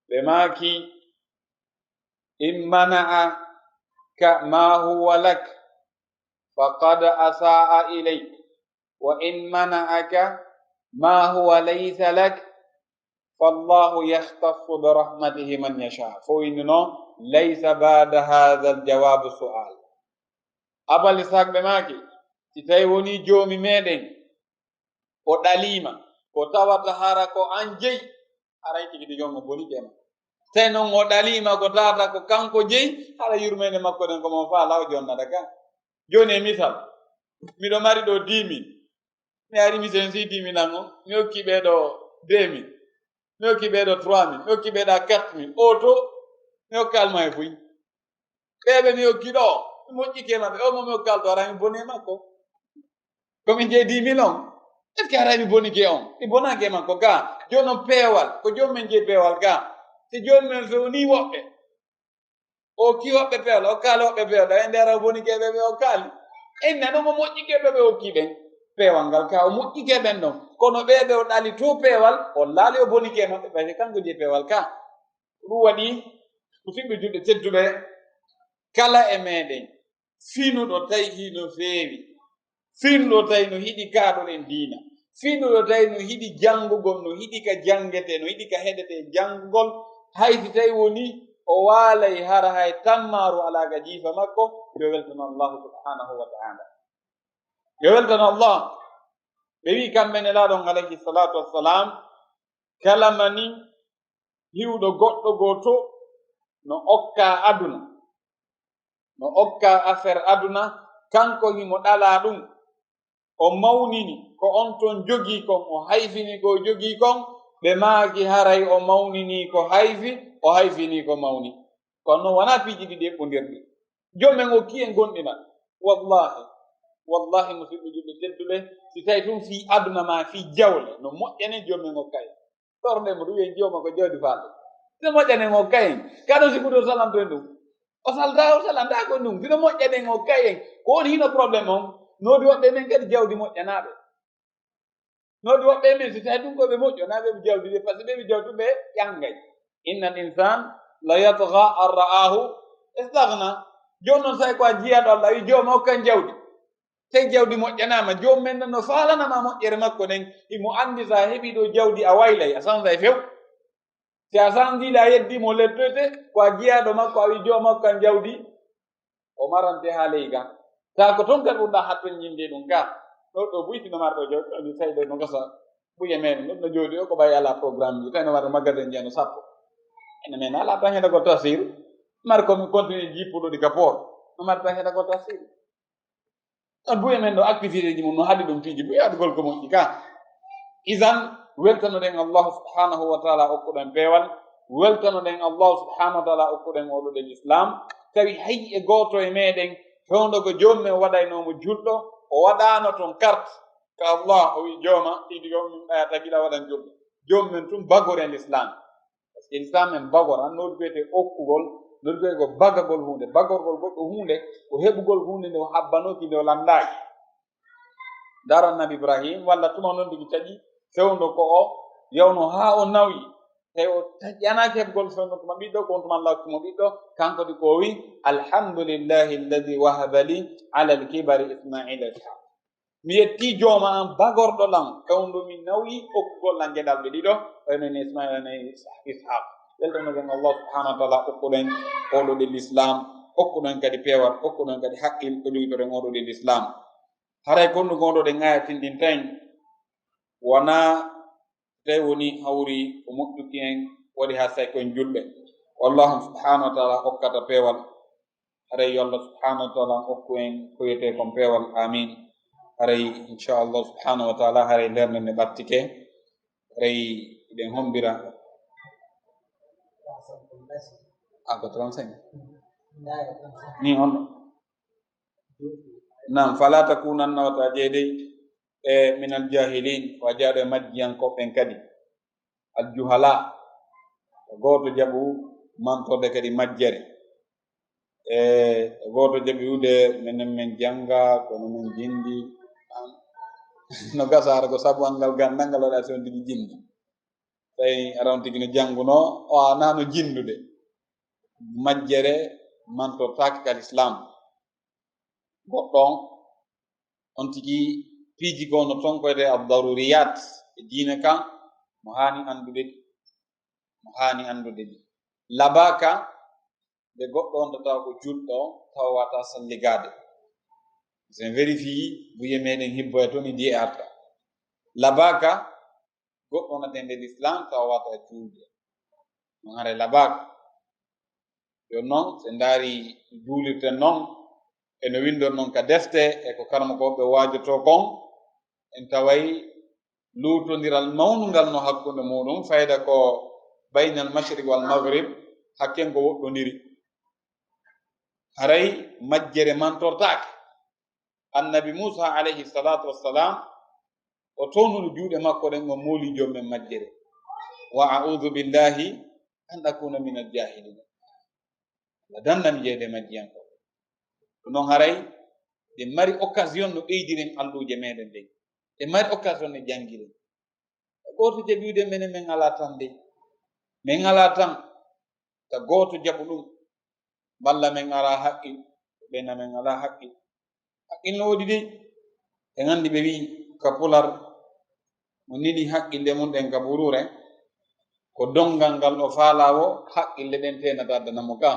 ɓe maaki in mana'aka ma huwa lak faqad asa'a ilayk wa in mana'aka ma huwa laysa lak fallahu yahtassu bi rahmatihi man yasha fo winno laysa ba'da hadha al-jawab su'al abal ishaq ɓe maaki si tawi woni joomi meɗen o ɗalima ko tawata hara ko an jeyi haray tigi jongo boni ƴema tawi noon o ɗalima ko tawata ko kanko jeyi hara yurmede makko ɗen ko mon faala o jonnata ka joni e misal miɗo mari ɗo 10 000 mi ari mi sensi 10 000 an o mi hokki ɓeɗo 2 000 mi hokki ɓeɗo 3 000 mi hokki ɓeɗa 4 000 o to mi hokkalma e fuyi ɓeɓe mi hokki ɗo mi moƴƴike maɓe o mo mi hokkal to ara mi boni e makko komin jeyi 10 000 on est ce que haray mi bonike on mi bonake makko ga joni on peewal ko joni men jeyi peewal ga si joni men fewni woɓɓe o ki woɓɓe peewal o kaali woɓɓe peewal ɗa e nder o bonikeɓe ɓe o kaali enne ɗum o moƴƴikeɓe ɓe hokki ɓen peewal ngal ka o moƴƴike ɓen ɗon kono ɓeɓe o ɗali to peewal o laali o bonike maɓɓe ɓayde kanko jeyi peewal ka ɗum waɗi musidɓe juɗɓe tedduɓe kala e meɗen finuɗo tawi hino feewi finuɗo tawi no hiɗi kaaɗoɗen diina finuɗo tawi no hiɗi janngugol no hiɗi ka janngete no hiɗi ka heɗete janngugol haysi tawi woni o waalay hara hay tammaaru alaaga jiifa makko yo weltano allahu subhanahu wa ta'ala yo weltano allah ɓe wi kamɓe nelaaɗon alayhi salatu wassalam kala mani hiwɗo goɗɗo gooto no okka aduna no okka affaire aduna kanko himo ɗala ɗum o mawnini ko on ton jogii kon o hayfini ko jogii kon ɓe maaki haray o mawnini ko hayfi o hayfini ko mawni kono noon wona piiji ɗiɗi eɓɓondirɗi jomumen okki en gonɗina wallahi musidɓe julɓe tedduɓe si tawi tun fi aduna ma fi jawle no moƴƴane jomumen ngokkay tornde mo ɗum wiyen joma ko jawdi falɗo sino moƴƴane ngokkay kaɗo sikudo salamto en ɗum o salanta ko ɗum sino moƴƴane ngokkay en ko woni hino probléme on noodi woɓɓe men kadi jawdi moƴƴanaɓe noodi woɓɓe men si tawi ɗum koɓe moƴƴanaɓe ɓe jawdi ɓe par ce que ɓeɓe jawdi ɓe ƴangay inna l insan la yatga an ra'ahu istagna joni noon sawi ko a jiyaɗo Allah wi joma hokkan jawdi tawi jawdi moƴƴanama jomum men no falanama moƴƴere makko ɗen imo andi sa heeɓi ɗo jawdi a waylay a sansay few si a sansila a yeddimo lettoyte ko a jiyaɗo makko a wi joma hokkan jawdi o marante ha ley ga ta ko toon kadi ɓurɗa hatten yinde ɗum ga ɗo ɗo ɓuytino marɗo jawdi ɗo tawi ɗo no gasa ɓuye meɗen ɗon no jooɗi o ko ɓayi ala programme ji tawi no waɗa magasin jiyano sappo ene men ala tan heɗa ko tafsir mari komi continue jippuɗo ɗi ka poor no mari tan heɗa ko tafsir ɗon buye men ɗo activité ji mum no haɗi ɗum fiiji buye waɗugol ko moƴƴi ka isan weltanoɗen allahu subhanahu wa taala okkuɗen peewal weltanoɗen allahu subhanahu wa taala okkuɗen oɗoɗen islam tawi hay e goto e meɗen fewdogo jomumen waɗaynomo julɗo o waɗano toon carte ko Allah o wi jooma ɗiɗi yo min ɓaya tagila waɗan julɗo jomumen tum bagoren l'islam par ce que l'islam en bagoran noɗi wiyete okkugol noɗi wiyete ko bagagol hunde bagorgol goɗɗo hunde ko heɓugol hunde nde o habbanoki nde o lamdaki daro annabi ibrahim walla tuma noon tigi taƴi fewndo ko o yawno ha o nawi tawi o taƴƴanaki heɓgol fewndo tuma ɓiɗɗo ko on tuma Allah hokkimo ɓiɗɗo kanko di ko wi alhamdulillahi alladi wahaba li ala alkibari ismaila ishaq mi yetti jooma an bagorɗo lam kawndumi nawi okkugol lan geɗal ɓe ɗiɗo waynoni ismaila nayi ishaq weltanoɗen Allah subhanahu wa taala okkuɗen oɗoɗe l'islam okkuɗen kadi peewal okkuɗen kadi haqqil ɗo ɗuytoɗen oɗoɗe l'islam haray kondu gonɗoɗen ayatindin tan wona tawi woni hawri ko moƴƴuki en waɗi ha say koye julɓe wallahu subhanahu wa taala hokkata peewal haray yo Allah subhanahu wa taala hokku en koyete kon peewal amin haray inchallah subhanahu wa taala haray lerde nde ɓattike haray eɗen hombira ako 35 ni on nam fala takunanna wata jeeɗey e min aljahilin wa jaaɗo e majjiyankoɓɓen kadi aljuhala goto jaɓu mantorde kadi majjere goto jaɓi wude minen min janga kono min jindi no gasara ko sabu angal gandal ngal waɗa son tigi jindi tawi aron tigi no janguno o anano jindude majjere mantortaki kal islam goɗɗon on tigi piiji gono ton koyde abdaruriyat e diine kan mo hani andude ɗi labaka nde goɗɗo on tatawa ko julɗo tawa wata salligade sen vérifie buye meɗen hibboya toon idi e arta labaka goɗɗo onate nde l'islam tawa wata julde non hare labaka yo noon se ndaari duulirten noon eno windor noon ka defte e ko karmakoɓe wajoto kon en taway luutodiral mawnungal no hakkunde muɗum fayda ko bayna al mashriq wal maghrib hakken ko woɗɗodiri haray majjere mantortake annabi Musa alayhi salatu wassalam o townuno juuɗe makko ɗen o mooli jommen majjere wa a'udhu billahi an akuna min aljahilin la dandam jeede majjiyanko non haray ɓe mari occasion no ɓeydiren alluje meɗen ɗen ɓe mari occasion no jangiren goto jaɓiwde menen min ala tan de min ala tan ta goto jaɓu ɗum walla min ala haqqil ɓena min ala haqqil haqqil no woodi de ɓe gandi ɓe wi ka pular mo nini haqqille mum ɗen ka ɓurure ko dongal ngal ɗo faalawo haqqille ɗen tenata addanamo ka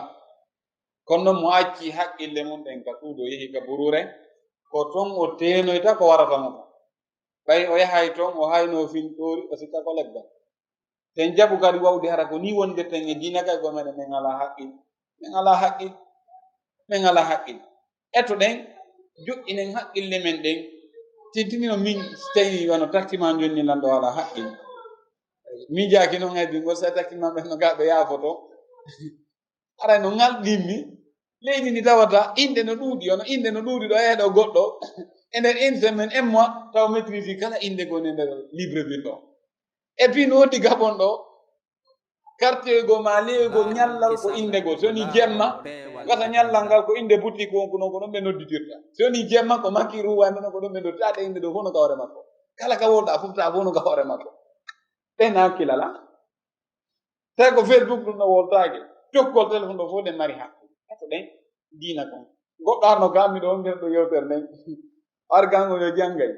kono noon mo acci haqqille mum ɗen ka suudo yehi ka ɓurure ko ton o tenoyta ko waratamo ka ɓay o yahay toon o hayno fintori o sikka ko leggal ten jaɓu kadi wawde hara ko ni wondirten e diina kay go meɗen min ala haqqil min ala haqqil min ala haqqil eto ɗen joƴƴinen haqqille men ɗen tintinino min tawi wono taktima jonni lan ɗo ala haqqil min jaaki noon haydi ngol sa taktima ɓen no gaɓe yaafoto aray no ngalɗinmi leydi ndi tawata inde no ɗuuɗi ono inde no ɗuuɗi ɗo eeɗo goɗɗo e nder une semaine un mois taw maîtrise kala inde goni nder libreville ɗo et puis no woddi Gabon ɗo quartier go ma leygo ñallal ko inde go soni jemma gata ñallal ngal ko inde boutique wonko noon ko ɗon ɓe nodditirta soni jemma ko makki ruwande noon ko ɗon ɓe noddirta inde ɗo fof no gawre makko kala ka wolɗa fof ta fof no gawre makko ɓen hakkilala tawi ko Facebook ɗum no woltake jokkol téléphone ɗo fof ɗen mari hakkille eto ɗen diina kon goɗɗo arno kammi ɗo nder ɗo yewtere nden argango yo janggay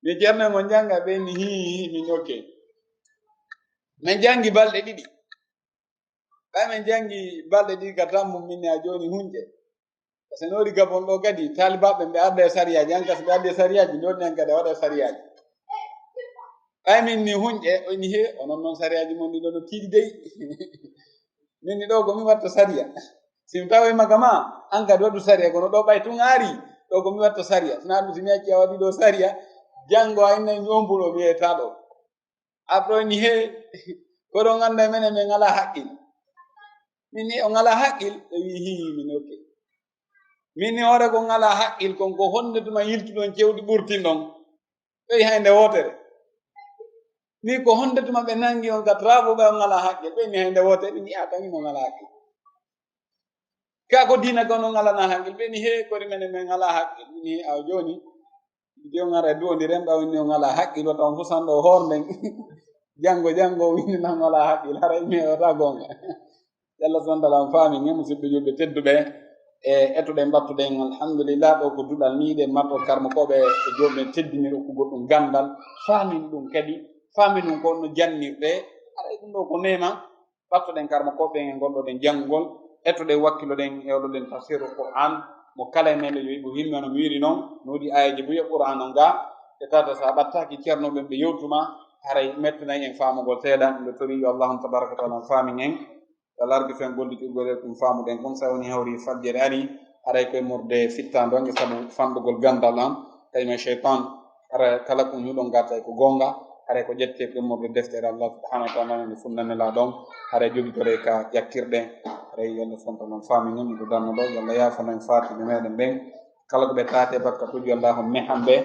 mi ceerno mo janga ɓeni hi min okke min jangi balɗe ɗiɗi ɓay min jangi balɗe ɗiɗi ka tammum minne a joni hunƴe par ce que noɗi Gabon ɗo kadi talibaɓe ɓe arde e sariyaji an kasi ɓe arde e sariyaji joni en kadi a waɗa sariyaji ɓay min ni hunƴe oni he onon noon sariyaji mon ɗi ɗo no tiiɗi dey minni ɗo komi watta sariya simi tawi magama an kadi waɗu sariya kono ɗo ɓay tun ari ɗo komi watta sariya sina ɗum simi acci a waɗi ɗo sariya janngo a innayi ombuɗo mi wiyeta ɗo après ni he koɗo ganda menen min ngala haqqil min ni o ngala haqqil ɓe wi hi min okke min ni hoore ko ngala haqqil kon ko honde tuma yiltuɗon cewɗi ɓurtin ɗon ɓeyi haynde wotere ni ko honde tuma ɓe nangi on ka travaux ɓe o ngala haqqil ɓe ni haynde wotere ɓe ni a tawino ngala haqqil ka ko diina kono ngalana haqqil ɓe ni he kori menen min ngala haqqil ni a joni jon ara duwodiren ɓa wonni o ngala haqqil wata on fusanɗo hornden janngo winnina ngala haqqil haray mi wata gonga yalla sondalam faami nge musidɓe julɓe tedduɓe e etuɗen battuɗen alhamdulillah ɗo ko duɗal niiɗe matto karmokoɓe e jomɓe teddini rokkugol ɗum gandal faamin ɗum kadi faamin ɗum ko no jannirɗe aray ɗum ɗo ko nema battuɗen karmokoɓe e gonɗoɗen janngugol etuɗen wakkiloɗen ewɗoɗen Tafsir Al-Qur'An mo kala e meɗen yo yiɓe himmi no mi wiri noon no waɗi ayaji buya Qur'an on ga e tata sa ɓattaki ceernoɓen ɓe yewtuma haray mettanayi en faamugol seeɗa nde tori yo Allahu tabaraka wa taala faamin en yo largi fen gollitirgol e ɗum faamuɗen comme ça woni hawri fajjere ari haray koye murde fittande onge sabu famɗugol gandal an kayma cheytan hara kala ko huɗon garta e ko gonga haray ko ƴette koye murde deftere Allah subhanahu wa taala nde funnanela ɗon haray jogitore ka yakkirɗe haray yalla fontanon faamin en miɗo danno ɗo yalla yafano en fatiɓe meɗen ɓen kala ko ɓe taate bakkatuji yo Allah mehan ɓe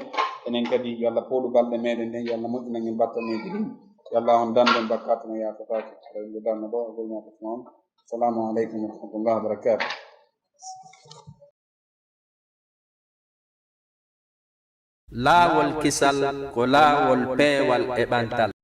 enen kadi yo Allah pooɗu balɗe meɗen ɗen yo Allah moƴƴinan en battaneji ɗin yo Allah on danden bakkatu no yafatake haray miɗo danno ɗo golmata noon assalamu aleykum wa rahmatullahi wa barakatuh laawol kisal ko laawol peewal e ɓantal